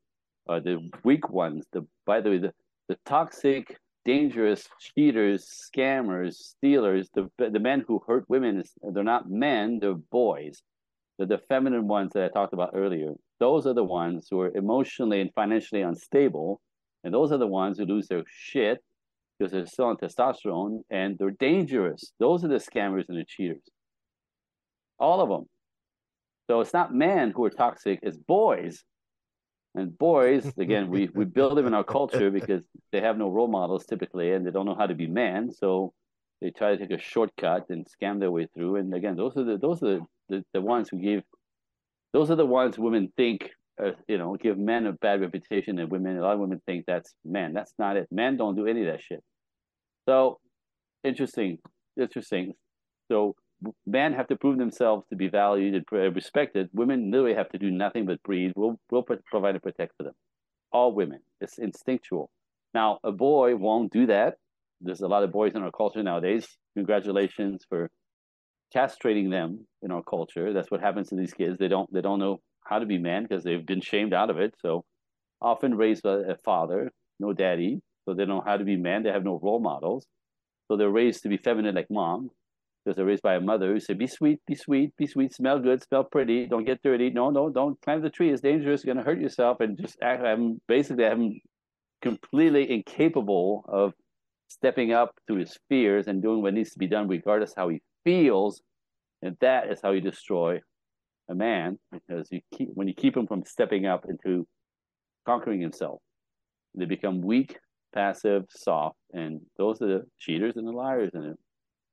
are the weak ones. By the way, the toxic, dangerous cheaters, scammers, stealers, the men who hurt women, they're not men, they're boys. They're the feminine ones that I talked about earlier. Those are the ones who are emotionally and financially unstable, and those are the ones who lose their shit because they're still on testosterone, and they're dangerous. Those are the scammers and the cheaters. All of them. So it's not men who are toxic, it's boys. And boys, again, we build them in our culture because they have no role models typically, and they don't know how to be men. So they try to take a shortcut and scam their way through. And again, those are the ones who give Those are the ones women think, give men a bad reputation, and a lot of women think that's men. That's not it. Men don't do any of that shit. So interesting, interesting. So men have to prove themselves to be valued and respected. Women literally have to do nothing but breed. We'll provide and protect for them. All women. It's instinctual. Now, a boy won't do that. There's a lot of boys in our culture nowadays. Congratulations for castrating them in our culture. That's what happens to these kids. They don't know how to be men because they've been shamed out of it. So often raised by a father, no daddy, so they don't know how to be men. They have no role models. So they're raised to be feminine like mom because they're raised by a mother who said, "Be sweet, be sweet, be sweet, smell good, smell pretty, don't get dirty. No, no, don't climb the tree. It's dangerous. You're gonna hurt yourself." And just act. I'm completely incapable of stepping up to his fears and doing what needs to be done, regardless how he feels. And that is how you destroy a man, because when you keep him from stepping up into conquering himself, they become weak, passive, soft, and those are the cheaters and the liars in it.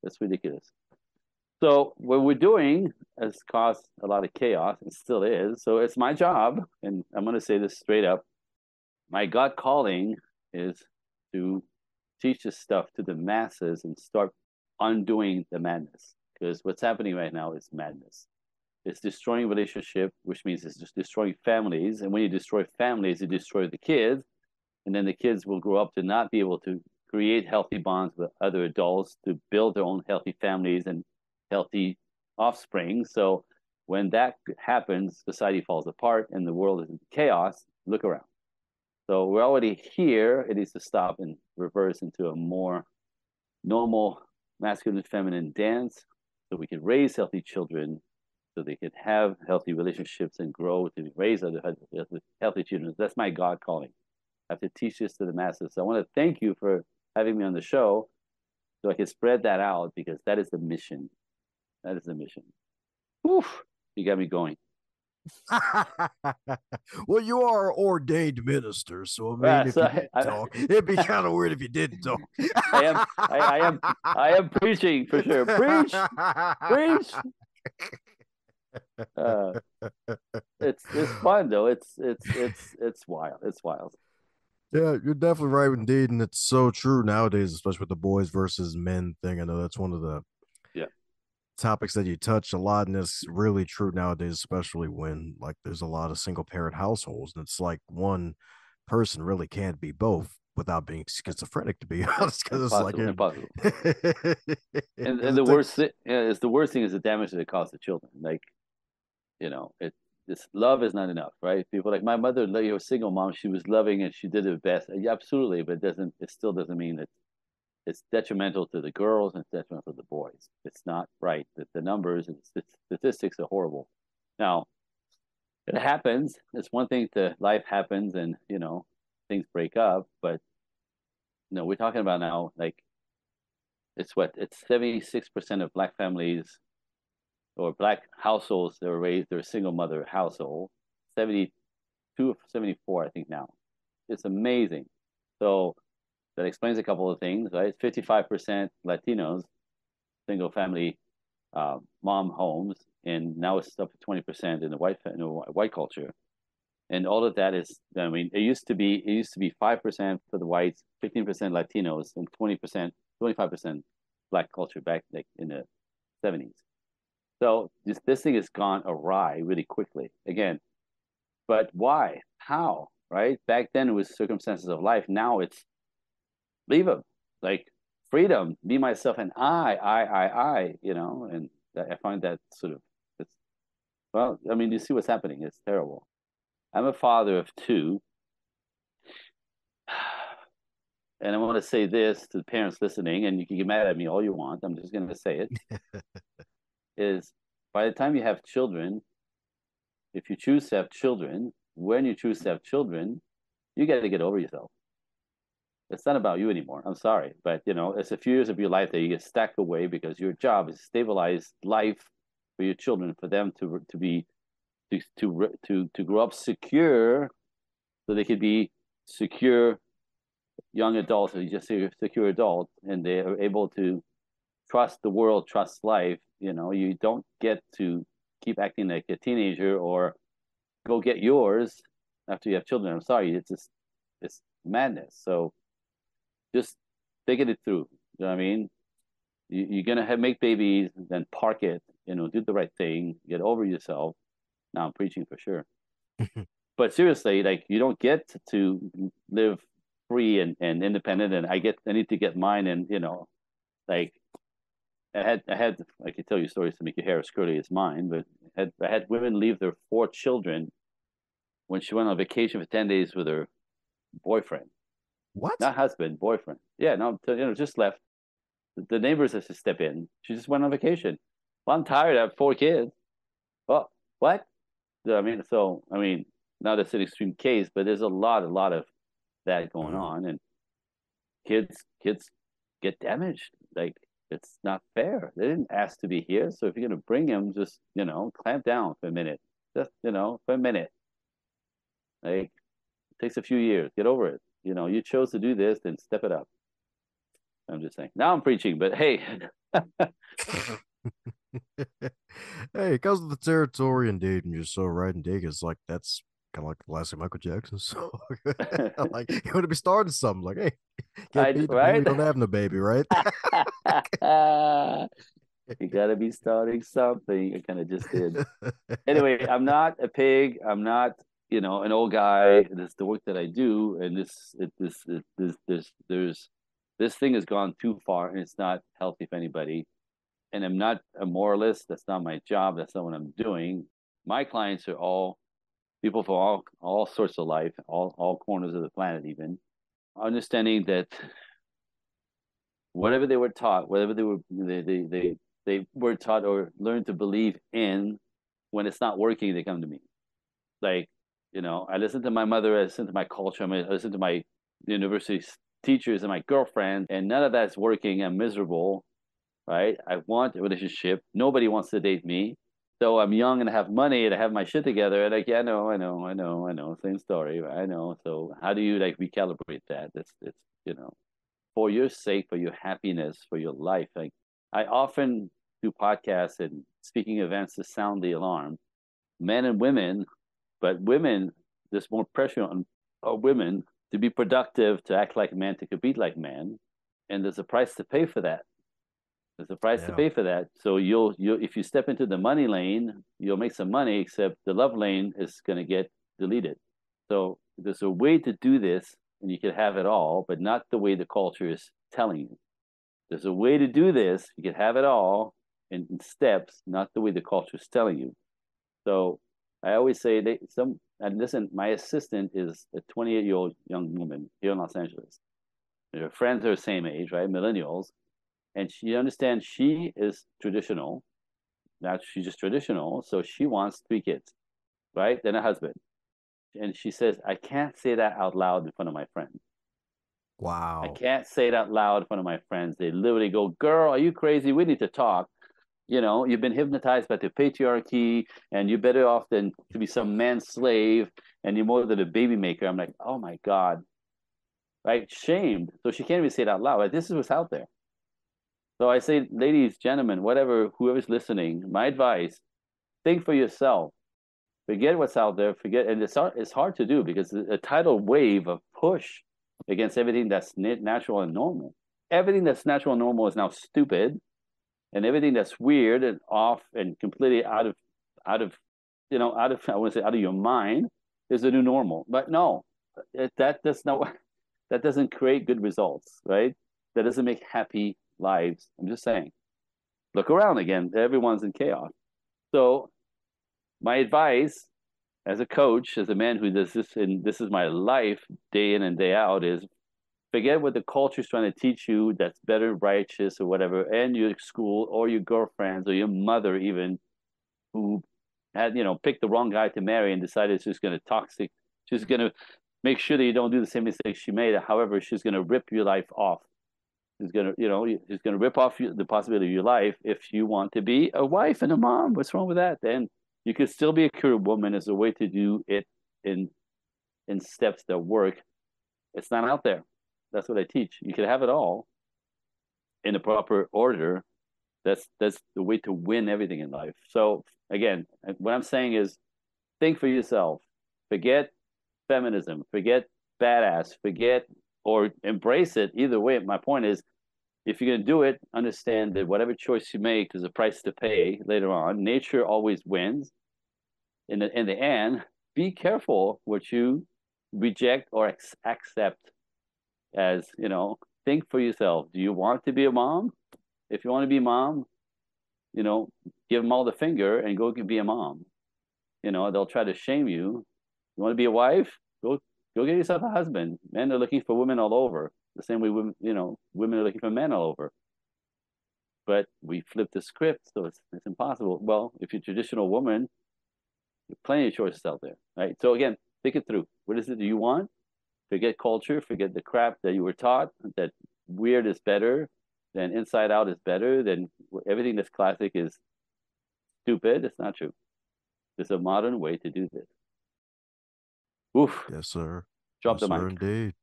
That's ridiculous. So what we're doing has caused a lot of chaos, and still is. So it's my job, and I'm going to say this straight up. My God calling is to teach this stuff to the masses and start undoing the madness. Because what's happening right now is madness. It's destroying relationship, which means it's just destroying families. And when you destroy families, you destroy the kids. And then the kids will grow up to not be able to create healthy bonds with other adults, to build their own healthy families and healthy offspring. So when that happens, society falls apart and the world is in chaos. Look around. So we're already here. It needs to stop and reverse into a more normal masculine feminine dance so we can raise healthy children, so they can have healthy relationships and grow to raise other healthy children. That's my God calling. I have to teach this to the masses. So I want to thank you for having me on the show so I can spread that out, because that is the mission. That is the mission. Oof, you got me going. Well, you are ordained minister, so I mean, if So you did talk, it'd be kind of weird if you didn't talk. I am, I am preaching for sure. Preach, preach. Uh, it's fun though. It's wild. It's wild. Yeah, you're definitely right indeed, and it's so true nowadays, especially with the boys versus men thing. I know that's one of the Yeah, topics that you touch a lot, and it's really true nowadays, especially when like there's a lot of single parent households, and it's like one person really can't be both without being schizophrenic, to be honest, because it's like impossible, impossible. And it the worst takes thing is the damage that it causes the children. Like, this love is not enough, right? People like my mother, you a single mom, she was loving and she did her best. Yeah, absolutely, but it still doesn't mean that it's detrimental to the girls and it's detrimental to the boys. It's not right. That the numbers and statistics are horrible. Now, it happens. It's one thing to life happens and things break up, but we're talking about now like it's 76% of black families or black households that were raised, they're a single mother household. 72 or 74, I think now. It's amazing. So that explains a couple of things, right? 55% Latinos, single family mom homes, and now it's up to 20% in the white culture. And all of that is, I mean, it used to be 5% for the whites, 15% Latinos, and 20%, 25% black culture back like in the 70s. So this thing has gone awry really quickly. Again, but why? How? Right? Back then it was circumstances of life. Now it's leave them, like freedom, be myself, and I. And I find that sort of it's well. I mean, you see what's happening. It's terrible. I'm a father of two, and I want to say this to the parents listening, and you can get mad at me all you want. I'm just going to say it. Is by the time you have children, if you choose to have children, when you choose to have children, you got to get over yourself. It's not about you anymore. I'm sorry, but it's a few years of your life that you get stacked away because your job is stabilize life for your children, for them to grow up secure, so they could be secure young adults, or just secure adults, and they are able to trust the world, trust life. You don't get to keep acting like a teenager or go get yours after you have children. I'm sorry, it's madness. So just figure it through. You know what I mean? You're gonna make babies, then park it. Do the right thing. Get over yourself. Now I'm preaching for sure. But seriously, like you don't get to live free and independent. And I need to get mine. And like I had I could tell you stories to make your hair as curly as mine. But I had women leave their 4 children when she went on vacation for 10 days with her boyfriend, What? not husband, boyfriend. Yeah, no, just left. The neighbors has to step in. She just went on vacation. Well, I'm tired. I have 4 kids. Well, what? I mean, not an extreme case, but there's a lot of that going Wow. on, and kids get damaged. Like it's not fair. They didn't ask to be here, so if you're gonna bring them, just clamp down for a minute. Just for a minute. Like it takes a few years. Get over it. You chose to do this, then step it up. I'm just saying. Now I'm preaching, but hey, Hey, because of the territory and dating, you're so right and dig is like that's kind of like the last of Michael Jackson. So like you want to be starting something like, hey, get paid to pay me, right? don't have no baby, right? You gotta be starting something. I kind of just did. Anyway, I'm not a pig. I'm not, an old guy. This is the work that I do, and this thing has gone too far, and it's not healthy for anybody. And I'm not a moralist. That's not my job. That's not what I'm doing. My clients are all people from all sorts of life, all corners of the planet, even understanding that whatever they were taught, whatever they were taught or learned to believe in, when it's not working, they come to me. Like, I listen to my mother, I listen to my culture, I listen to my university teachers and my girlfriend, and none of that's working. I'm miserable, right? I want a relationship. Nobody wants to date me. So I'm young and I have money and I have my shit together. And like, yeah, I know. Same story. I know. So how do you like recalibrate that? It's for your sake, for your happiness, for your life. Like I often do podcasts and speaking events to sound the alarm. Men and women, but women, there's more pressure on women to be productive, to act like men, to compete like men. And there's a price to pay for that. There's a price to Yeah. pay for that. So you'll if you step into the money lane, you'll make some money, except the love lane is going to get deleted. So there's a way to do this, and you can have it all, but not the way the culture is telling you. There's a way to do this. You can have it all in steps, not the way the culture is telling you. So I always say and listen, my assistant is a 28-year-old young woman here in Los Angeles. Her friends are the same age, right? Millennials. And she understands she is traditional. Now she's just traditional. So she wants 3 kids, right? Then a husband. And she says, I can't say that out loud in front of my friends. I Wow. can't say it out loud in front of my friends. They literally go, girl, are you crazy? We need to talk. You've been hypnotized by the patriarchy and you're better off than to be some man's slave and you're more than a baby maker. I'm like, oh my God. Right? Shamed. So she can't even say it out loud. Like, this is what's out there. So I say, ladies, gentlemen, whatever, whoever's listening, my advice, think for yourself. Forget what's out there. And it's hard to do because a tidal wave of push against everything that's natural and normal. Everything that's natural and normal is now stupid, and everything that's weird and off and completely out of I want to say out of your mind is the new normal. But no, that does not that doesn't create good results, right? That doesn't make happy lives. I'm just saying. Look around again. Everyone's in chaos. So my advice as a coach, as a man who does this, and this is my life day in and day out, is forget what the culture is trying to teach you that's better, righteous, or whatever, and your school or your girlfriends or your mother even, who had picked the wrong guy to marry and decided she's going to toxic. She's going to make sure that you don't do the same mistakes she made. However, she's going to rip your life off. She's going to, she's going to rip off the possibility of your life if you want to be a wife and a mom. What's wrong with that? Then you could still be a career woman as a way to do it in steps that work. It's not out there. That's what I teach. You can have it all in the proper order, That's the way to win everything in life. So again, what I'm saying is think for yourself. Forget feminism. Forget badass. Forget or embrace it. Either way, my point is, if you're going to do it, understand that whatever choice you make, there's a price to pay later on. Nature always wins. In the end, be careful what you reject or accept. As you know, think for yourself. Do you want to be a mom? If you want to be a mom, you know, give them all the finger and go be a mom. You know, they'll try to shame you. You want to be a wife? Go get yourself a husband. Men are looking for women all over. The same way women, women are looking for men all over. But we flip the script, so it's impossible. Well, if you're a traditional woman, there's plenty of choices out there, right? So again, think it through. What is it that you want? Forget culture, forget the crap that you were taught, that weird is better, then inside out is better, then everything that's classic is stupid. It's not true. There's a modern way to do this. Oof. Yes, sir. Drop Yes, the sir, mic. indeed.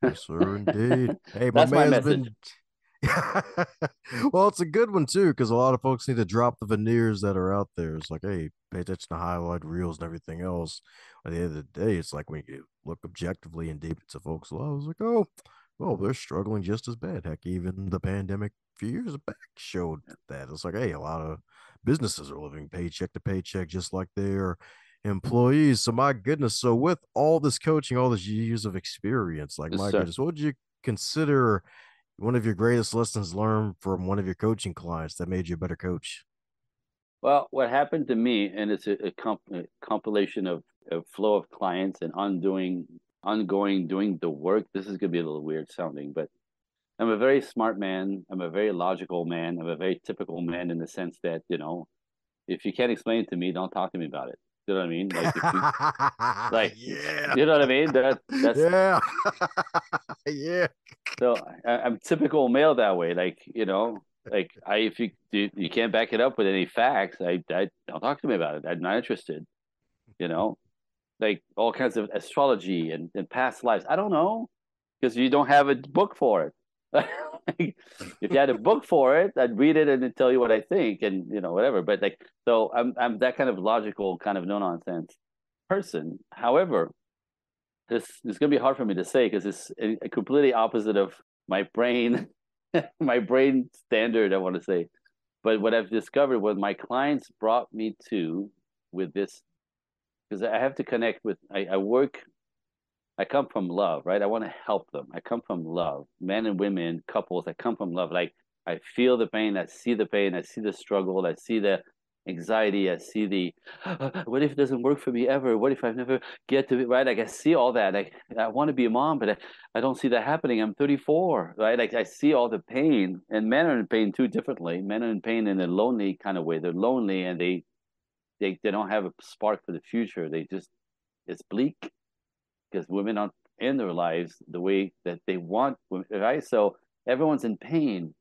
Yes, sir, indeed. Hey, my That's my man's message. been. Well, it's a good one too, because a lot of folks need to drop the veneers that are out there. It's like, hey, pay attention to highlight reels and everything else. At the end of the day, it's like when you look objectively and deep into folks' lives, like, oh, well, they're struggling just as bad. Heck, even the pandemic a few years back showed that. It's like, hey, a lot of businesses are living paycheck to paycheck, just like their employees. So my goodness. So with all this coaching, all this years of experience, like Yes, my sir. goodness, what would you consider one of your greatest lessons learned from one of your coaching clients that made you a better coach? Well, what happened to me, and it's a compilation of a flow of clients and ongoing doing the work. This is going to be a little weird sounding, but I'm a very smart man. I'm a very logical man. I'm a very typical man in the sense that, if you can't explain it to me, don't talk to me about it. You know what I mean? Like if you like, Yeah. you know what I mean? That's Yeah. Yeah. so I'm typical male that way. Like I if you can't back it up with any facts, I don't talk to me about it. I'm not interested. You know, like all kinds of astrology and past lives. I don't know because you don't have a book for it. Like, if you had a book for it, I'd read it and then tell you what I think and whatever. But like, so I'm that kind of logical, kind of no nonsense person. However, this is going to be hard for me to say because it's a completely opposite of my brain, my brain standard. I want to say, but what I've discovered, what my clients brought me to with this, because I have to connect with. I work. I come from love, right? I want to help them. I come from love, men and women, couples. I come from love. Like I feel the pain. I see the pain. I see the struggle. I see the anxiety. I see the what if it doesn't work for me ever? What if I never get to it? Right? Like I see all that. Like I want to be a mom, but I don't see that happening. I'm 34, right? Like I see all the pain, and men are in pain too differently. Men are in pain in a lonely kind of way. They're lonely and they don't have a spark for the future. They just it's bleak because women aren't in their lives the way that they want, right? So everyone's in pain.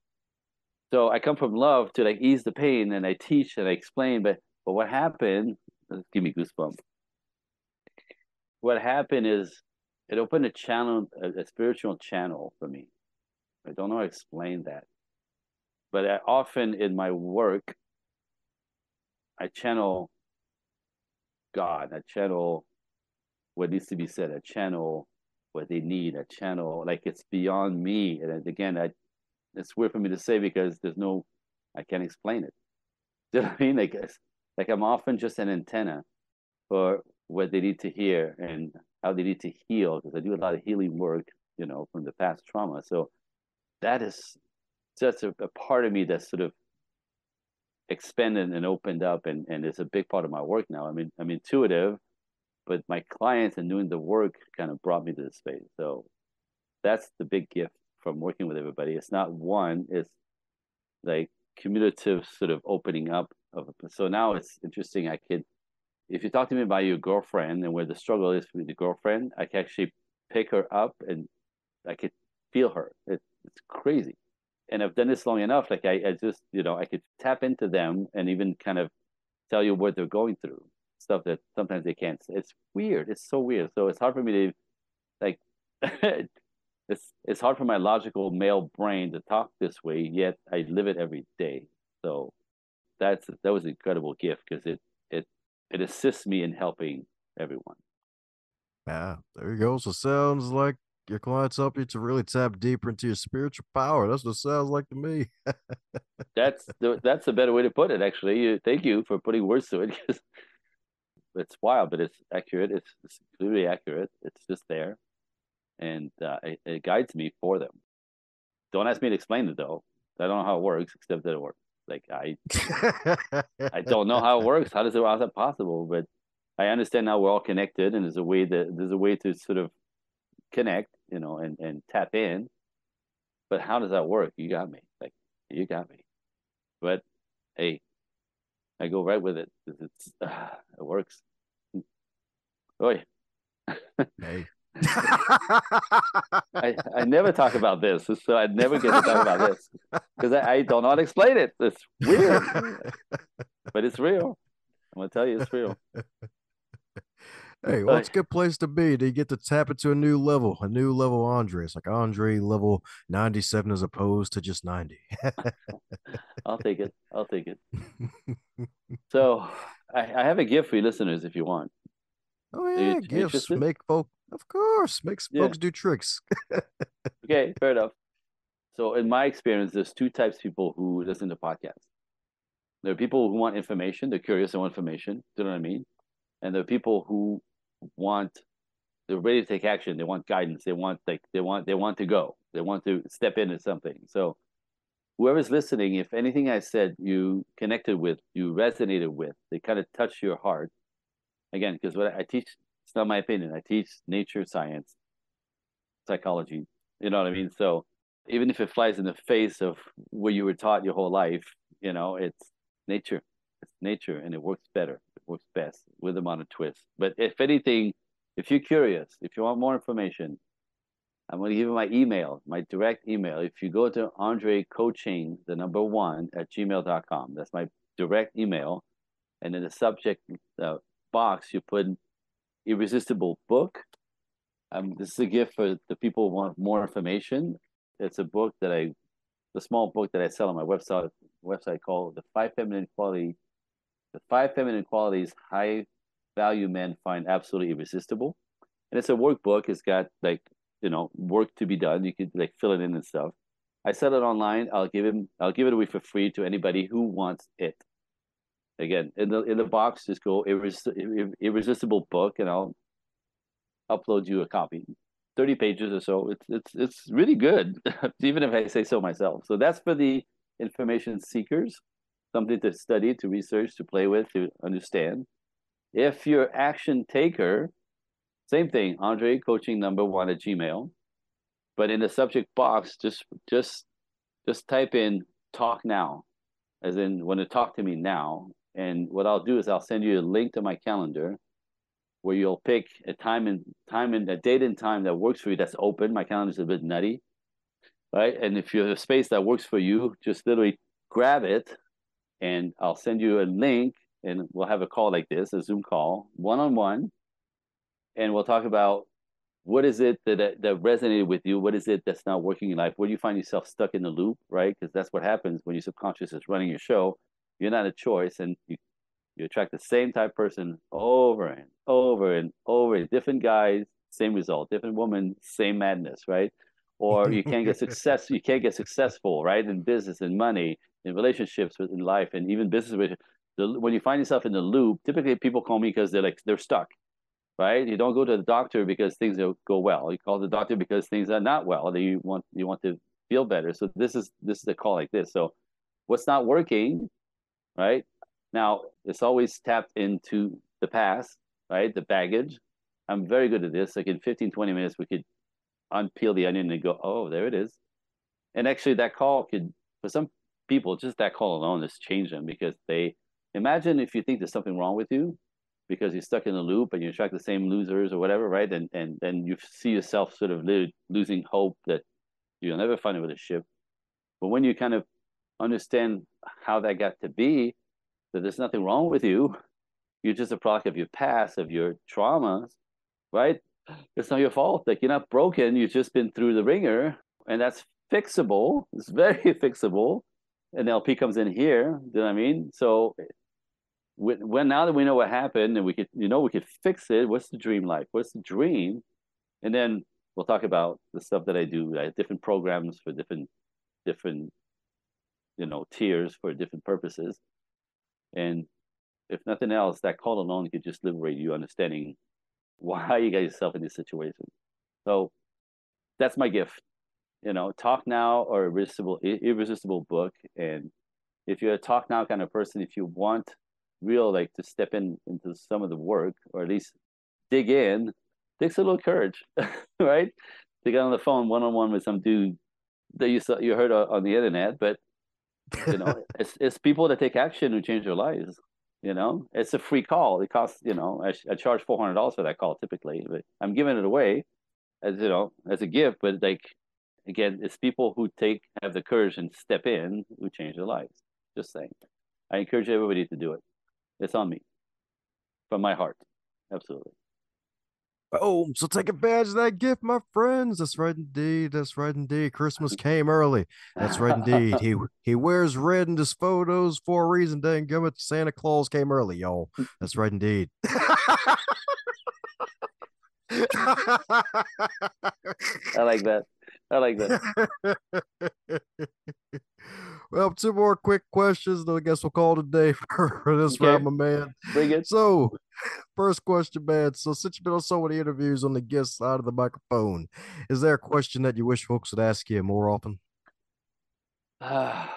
So I come from love to like ease the pain, and I teach and I explain. But what happened? Give me goosebumps. What happened is it opened a channel, a spiritual channel for me. I don't know how to explain that, but often in my work, I channel God. I channel what needs to be said. I channel what they need. I channel like it's beyond me. And again, it's weird for me to say because I can't explain it. Do you know what I mean? Like I'm often just an antenna for what they need to hear and how they need to heal because I do a lot of healing work, from the past trauma. So that is just a part of me that's sort of expanded and opened up, and it's a big part of my work now. I mean, I'm intuitive, but my clients and doing the work kind of brought me to this space. So that's the big gift from working with everybody. It's not one, it's like cumulative sort of opening up of it. So now it's interesting. If you talk to me about your girlfriend and where the struggle is with the girlfriend, I can actually pick her up and I could feel her. It's crazy. And I've done this long enough. Like I just, I could tap into them and even kind of tell you what they're going through, stuff that sometimes they can't. It's weird. It's so weird. So it's hard for me to like, it's hard for my logical male brain to talk this way, yet I live it every day. So that was an incredible gift because it assists me in helping everyone. Yeah, there you go. So sounds like your clients help you to really tap deeper into your spiritual power. That's what it sounds like to me. That's a better way to put it. Actually, thank you for putting words to it because it's wild, but it's accurate. It's clearly accurate. It's just there, and it guides me for them. Don't ask me to explain it though. I don't know how it works, except that it works. Like I don't know how it works. How's that possible? But I understand now we're all connected, and there's a way to sort of connect, and tap in. But how does that work? You got me. Like you got me. But hey, I go right with it because it works. Oy. Hey. I never talk about this, so I never get to talk about this because I don't know how to explain it. It's weird, but it's real. I'm gonna tell you, it's real. Hey, well, Oy. it's a good place to be. To get to tap into a new level, Andre. It's like Andre level 97 as opposed to just 90. I'll take it. I'll take it. So I have a gift for you listeners if you want. Oh Are you yeah, gifts interested? make folk, of course, makes Yeah. folks do tricks. Okay, fair enough. So in my experience, there's two types of people who listen to podcasts. There are people who want information, they're curious, they want information. Do you know what I mean? And there are people who want they're ready to take action. They want guidance. They want to go. They want to step into something. So whoever's listening, if anything I said you connected with, you resonated with, they kind of touch your heart. Again, because what I teach, it's not my opinion. I teach nature science, psychology. You know what I mean? So even if it flies in the face of what you were taught your whole life, it's nature. It's nature, and it works better. It works best with them on a twist. But if anything, if you're curious, if you want more information, I'm going to give you my email, my direct email. If you go to Andre Coaching, the number one at gmail.com, that's my direct email. And in the subject box, you put Irresistible Book. This is a gift for the people who want more information. It's a book the small book that I sell on my website called The Five Feminine Qualities High Value Men Find Absolutely Irresistible. And it's a workbook. It's got work to be done. You could fill it in and stuff. I sell it online. I'll give it away for free to anybody who wants it. Again, in the box, just go Irresistible Book, and I'll upload you a copy. 30 pages or so. It's really good, even if I say so myself. So that's for the information seekers, something to study, to research, to play with, to understand. If you're action taker, same thing, Andre Coaching number one at Gmail. But in the subject box, just type in talk now, as in want to talk to me now. And what I'll do is I'll send you a link to my calendar where you'll pick a a date and time that works for you, that's open. My calendar's a bit nutty, right? And if you have a space that works for you, just literally grab it and I'll send you a link and we'll have a call like this, a Zoom call, one-on-one, and we'll talk about what is it that resonated with you? What is it that's not working in life? Where do you find yourself stuck in the loop, right? Because that's what happens when your subconscious is running your show. You're not a choice, and you attract the same type of person over and over and over. Different guys, same result. Different woman, same madness, right? Or you can't get success. You can't get successful, right? In business, in money, in relationships, in life, and even business. When you find yourself in the loop, typically people call me because they're stuck, right? You don't go to the doctor because things go well. You call the doctor because things are not well. That you want to feel better. So this is a call like this. So what's not working, right? Now it's always tapped into the past, right? The baggage. I'm very good at this. Like in 15, 20 minutes, we could unpeel the onion and go, oh, there it is. And actually that call could, for some people, just that call alone has changed them because they imagine if you think there's something wrong with you because you're stuck in a loop and you attract the same losers or whatever, right? And then you see yourself sort of losing hope that you'll never find a relationship. But when you kind of understand how that got to be, that there's nothing wrong with you, you're just a product of your past, of your traumas, right? It's not your fault. Like you're not broken. You've just been through the ringer, and that's fixable. It's very fixable. NLP comes in here. Do you know what I mean? So when now that we know what happened and we could, we could fix it. What's the dream life? What's the dream? And then we'll talk about the stuff that I do, like different programs for different tiers for different purposes. And if nothing else, that call alone could just liberate you, understanding why you got yourself in this situation. So that's my gift. Talk Now or Irresistible book. And if you're a talk now kind of person, if you want real like to step into some of the work, or at least dig in, takes a little courage, right? To get on the phone one-on-one with some dude that you heard on the internet, but it's people that take action who change their lives. It's a free call. It costs, I charge $400 for that call typically, but I'm giving it away as a gift. But like, again, it's people who have the courage and step in who change their lives. Just saying. I encourage everybody to do it. It's on me. From my heart. Absolutely. Oh, so take advantage of that gift, my friends. That's right indeed. That's right indeed. Christmas came early. That's right indeed. He wears red in his photos for a reason. Dang gummit. Santa Claus came early, y'all. That's right indeed. I like that. I like that. Well, two more quick questions, then I guess we'll call it a day for this round, my man. Bring it. So, first question, man. So, since you've been on so many interviews on the guest side of the microphone, is there a question that you wish folks would ask you more often? The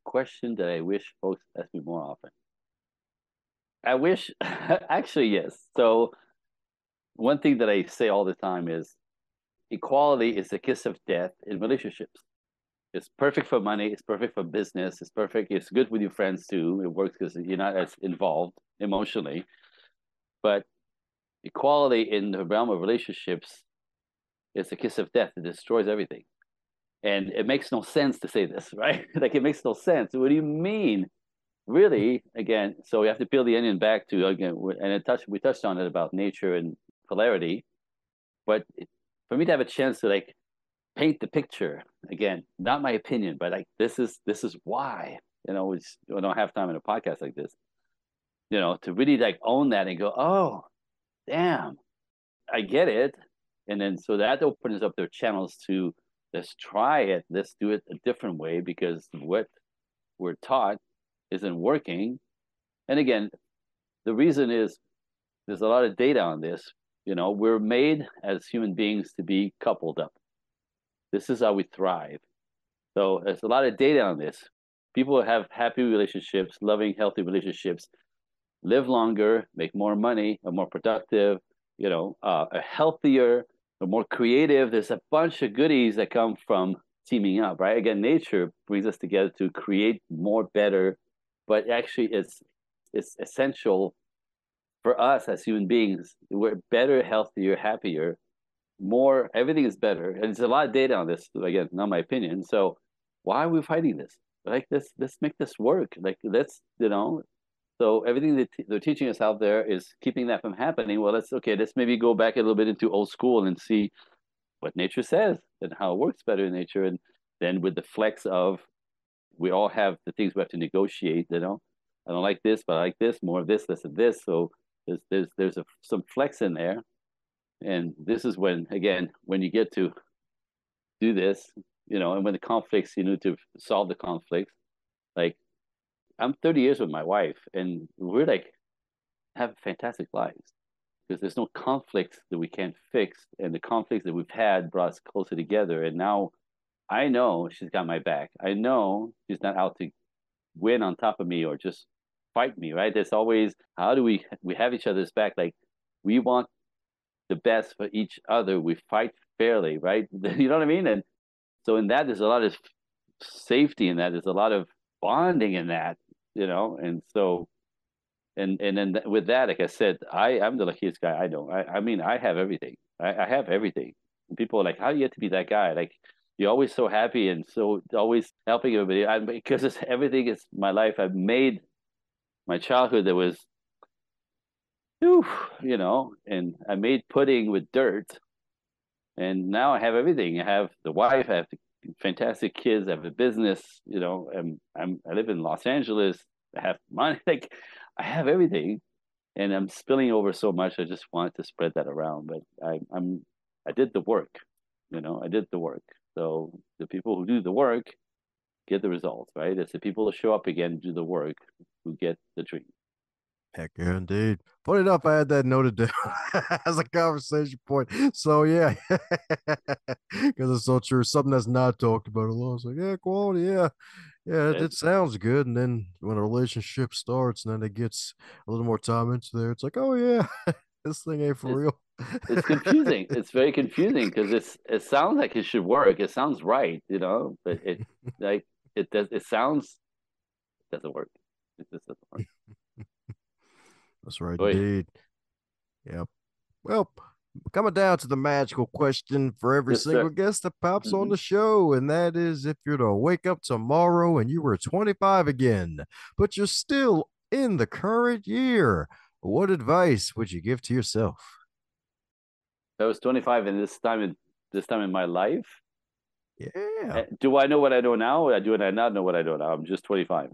question that I wish folks ask me more often. I wish, actually, yes. So, one thing that I say all the time is equality is the kiss of death in relationships. It's perfect for money. It's perfect for business. It's perfect. It's good with your friends too. It works because you're not as involved emotionally. But equality in the realm of relationships is the kiss of death. It destroys everything. And it makes no sense to say this, right? Like, it makes no sense. What do you mean? Really? Again, so we have to peel the onion back to, again, and we touched on it about nature and polarity. But for me to have a chance to like paint the picture, again, not my opinion, but like this is why, which we don't have time in a podcast like this, to really like own that and go, oh, damn, I get it. And then so that opens up their channels to, let's try it, let's do it a different way, because what we're taught isn't working. And again, the reason is there's a lot of data on this. We're made as human beings to be coupled up. This is how we thrive. So there's a lot of data on this. People who have happy relationships, loving, healthy relationships, live longer, make more money, are more productive, are healthier, are more creative. There's a bunch of goodies that come from teaming up, right? Again, nature brings us together to create more, better, but actually it's essential for us as human beings. We're better, healthier, happier, more, everything is better. And there's a lot of data on this, again, not my opinion. So why are we fighting this? Like, let's make this work. Like, so everything that they're teaching us out there is keeping that from happening. Well, let's maybe go back a little bit into old school and see what nature says and how it works better in nature. And then with the flex of, we all have the things we have to negotiate, I don't like this, but I like this, more of this, less of this. So there's some flex in there. And this is when, again, when you get to do this, and when the conflicts, you need to solve the conflicts. Like, I'm 30 years with my wife, and we're like, have fantastic lives because there's no conflicts that we can't fix. And the conflicts that we've had brought us closer together. And now I know she's got my back. I know she's not out to win on top of me or just fight me, right? There's always, how do we have each other's back? Like, we want the best for each other. We fight fairly, right? You know what I mean? And so in that, there's a lot of safety in that. There's a lot of bonding in that, and so, and then with that, like I said, I'm the luckiest guy I know. I mean, I have everything. I have everything. And people are like, how do you get to be that guy? Like, you're always so happy and so always helping everybody. Because everything is my life. I've made my childhood that was, and I made pudding with dirt. And now I have everything. I have the wife, I have fantastic kids. I have a business, I live in Los Angeles. I have money, like I have everything, and I'm spilling over so much. I just wanted to spread that around, but I did the work, I did the work. So the people who do the work get the results, right? It's the people who show up again, do the work, who get the dream. Heck yeah, indeed. Funny enough, I had that noted down as a conversation point. So yeah, because it's so true. Something that's not talked about a lot. It's like, yeah, quality, yeah, yeah, it sounds good. And then when a relationship starts, and then it gets a little more time into there, it's like, oh yeah, this thing ain't for It's real. it's confusing. It's very confusing because it sounds like it should work. It sounds right, but like it does. It sounds it doesn't work. It just doesn't work. That's right, Boy, indeed. Yep. Well, coming down to the magical question for every yes, sir. single guest that pops on Hmm. the show, and that is if you're to wake up tomorrow and you were 25 again, but you're still in the current year, what advice would you give to yourself? I was 25, and this time in my life, Yeah. do I know what I know now, or do I not know what I know now? I'm just 25.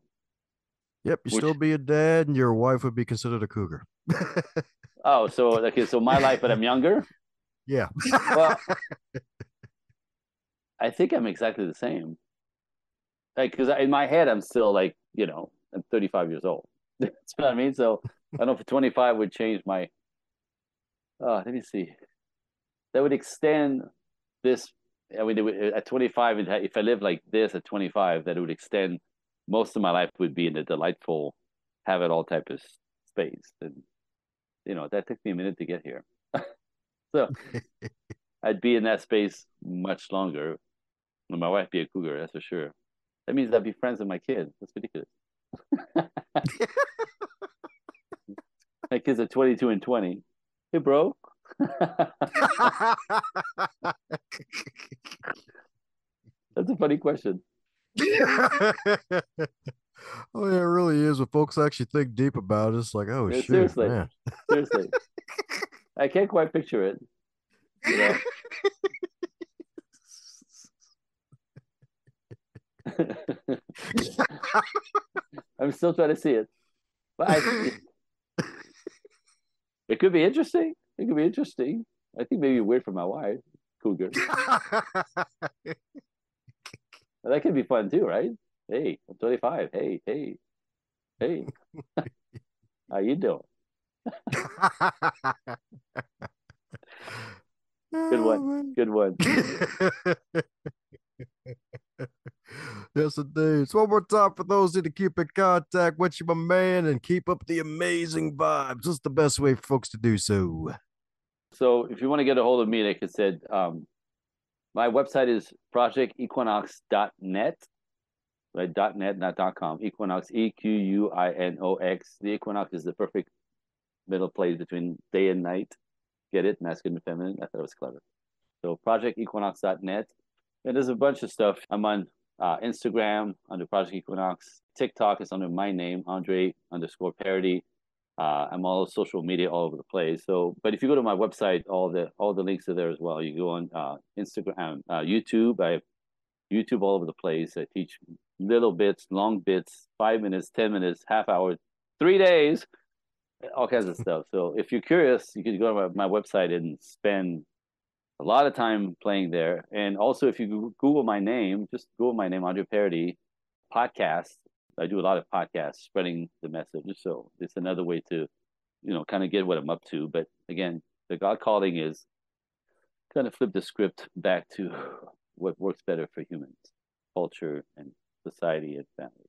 Yep. You still Which be a dad, and your wife would be considered a cougar. Oh, so okay, so my life, but I'm younger. Yeah. Well, I think I'm exactly the same. Like, because in my head, I'm still like, I'm 35 years old. That's what I mean. So I don't know if 25 would change my. Let me see. That would extend this. I mean, at 25, if I live like this at 25, that it would extend most of my life would be in a delightful, have it all type of space. And, that took me a minute to get here. So I'd be in that space much longer. And my wife be a cougar, that's for sure. That means I'd be friends with my kids. That's ridiculous. My kids are 22 and 20. Hey, bro. That's a funny question. Oh yeah, it really is. When folks actually think deep about it, it's like, oh Yeah, shoot, seriously. man. Seriously. I can't quite picture it, you know. I'm still trying to see it. But it could be interesting. It could be interesting. I think maybe weird for my wife, cougar. But that could be fun too, right? Hey, I'm 25. Hey, hey, hey. How you doing? Good one. Oh, Good one. yes, indeed. So one more time for those that keep in contact with you, my man, and keep up the amazing vibes. What's the best way for folks to do so? So if you want to get a hold of me, like I said, my website is projectequinox.net, right? .net, not .com. Equinox, Equinox. The equinox is the perfect middle place between day and night. Get it? Masculine and feminine. I thought it was clever. So projectequinox.net. And there's a bunch of stuff. I'm on Instagram under Project Equinox. TikTok is under my name, Andre_Paradis. I'm all social media all over the place. So, but if you go to my website, all the links are there as well. You go on Instagram, YouTube. I have YouTube all over the place. I teach little bits, long bits, 5 minutes, 10 minutes, half hour, 3 days, all kinds of stuff. So if you're curious, you can go to my website and spend a lot of time playing there. And also, if you Google my name, just Google my name, Andre Paradis, podcast. I do a lot of podcasts, spreading the message. So it's another way to, kind of get what I'm up to. But again, the God calling is kind of flip the script back to what works better for humans, culture and society and family.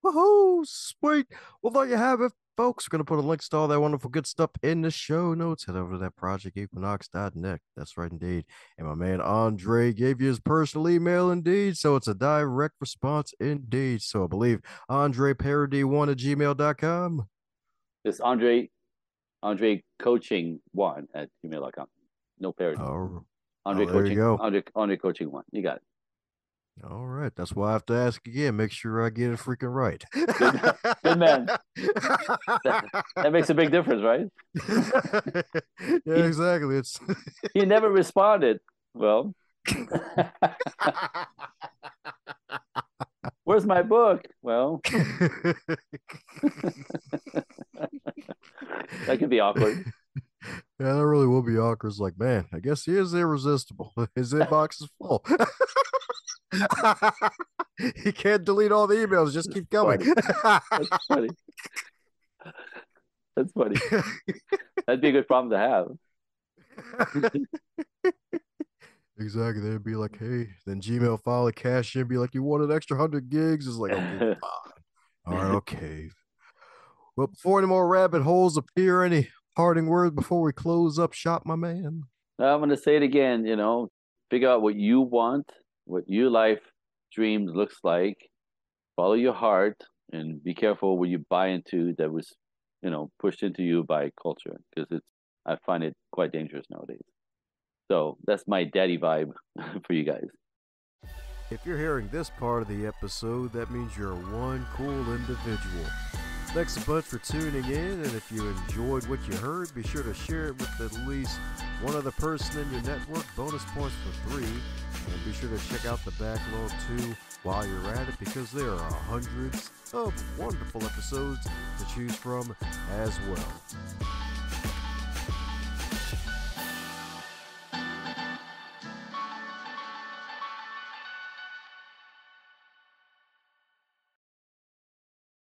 Woohoo! Sweet. Well, there you have it, folks. We're going to put a links to all that wonderful good stuff in the show notes. Head over to that projectequinox.net. That's right, indeed. And my man Andre gave you his personal email, indeed. So it's a direct response, indeed. So I believe AndreParody1 at gmail.com. It's Andre Coaching one at gmail.com. No parody. Oh, Andre oh, there you Coaching, go. Andre Coaching one. You got it. All right. That's why I have to ask again. Make sure I get it freaking right. Good man. That makes a big difference, right? Yeah, exactly. It's He never responded. Well, Where's my book? Well, that could be awkward. Yeah, that really will be awkward. It's like, man, I guess he is irresistible. His inbox is full. He can't delete all the emails. Just keep coming. Funny. That's funny. That's funny. That'd be a good problem to have. Exactly. They'd be like, hey, then Gmail file a cash in, be like, you want an extra 100 gigs? It's like, okay, fine. All right, okay. Well, before any more rabbit holes appear, any parting words before we close up shop, my man? I'm going to say it again, figure out what you want, what your life dreams looks like, follow your heart, and be careful what you buy into that was, pushed into you by culture, because I find it quite dangerous nowadays. So that's my daddy vibe for you guys. If you're hearing this part of the episode, that means you're one cool individual. Thanks a bunch for tuning in, and if you enjoyed what you heard, be sure to share it with at least one other person in your network. Bonus points for 3. And be sure to check out the backlog too while you're at it, because there are hundreds of wonderful episodes to choose from as well.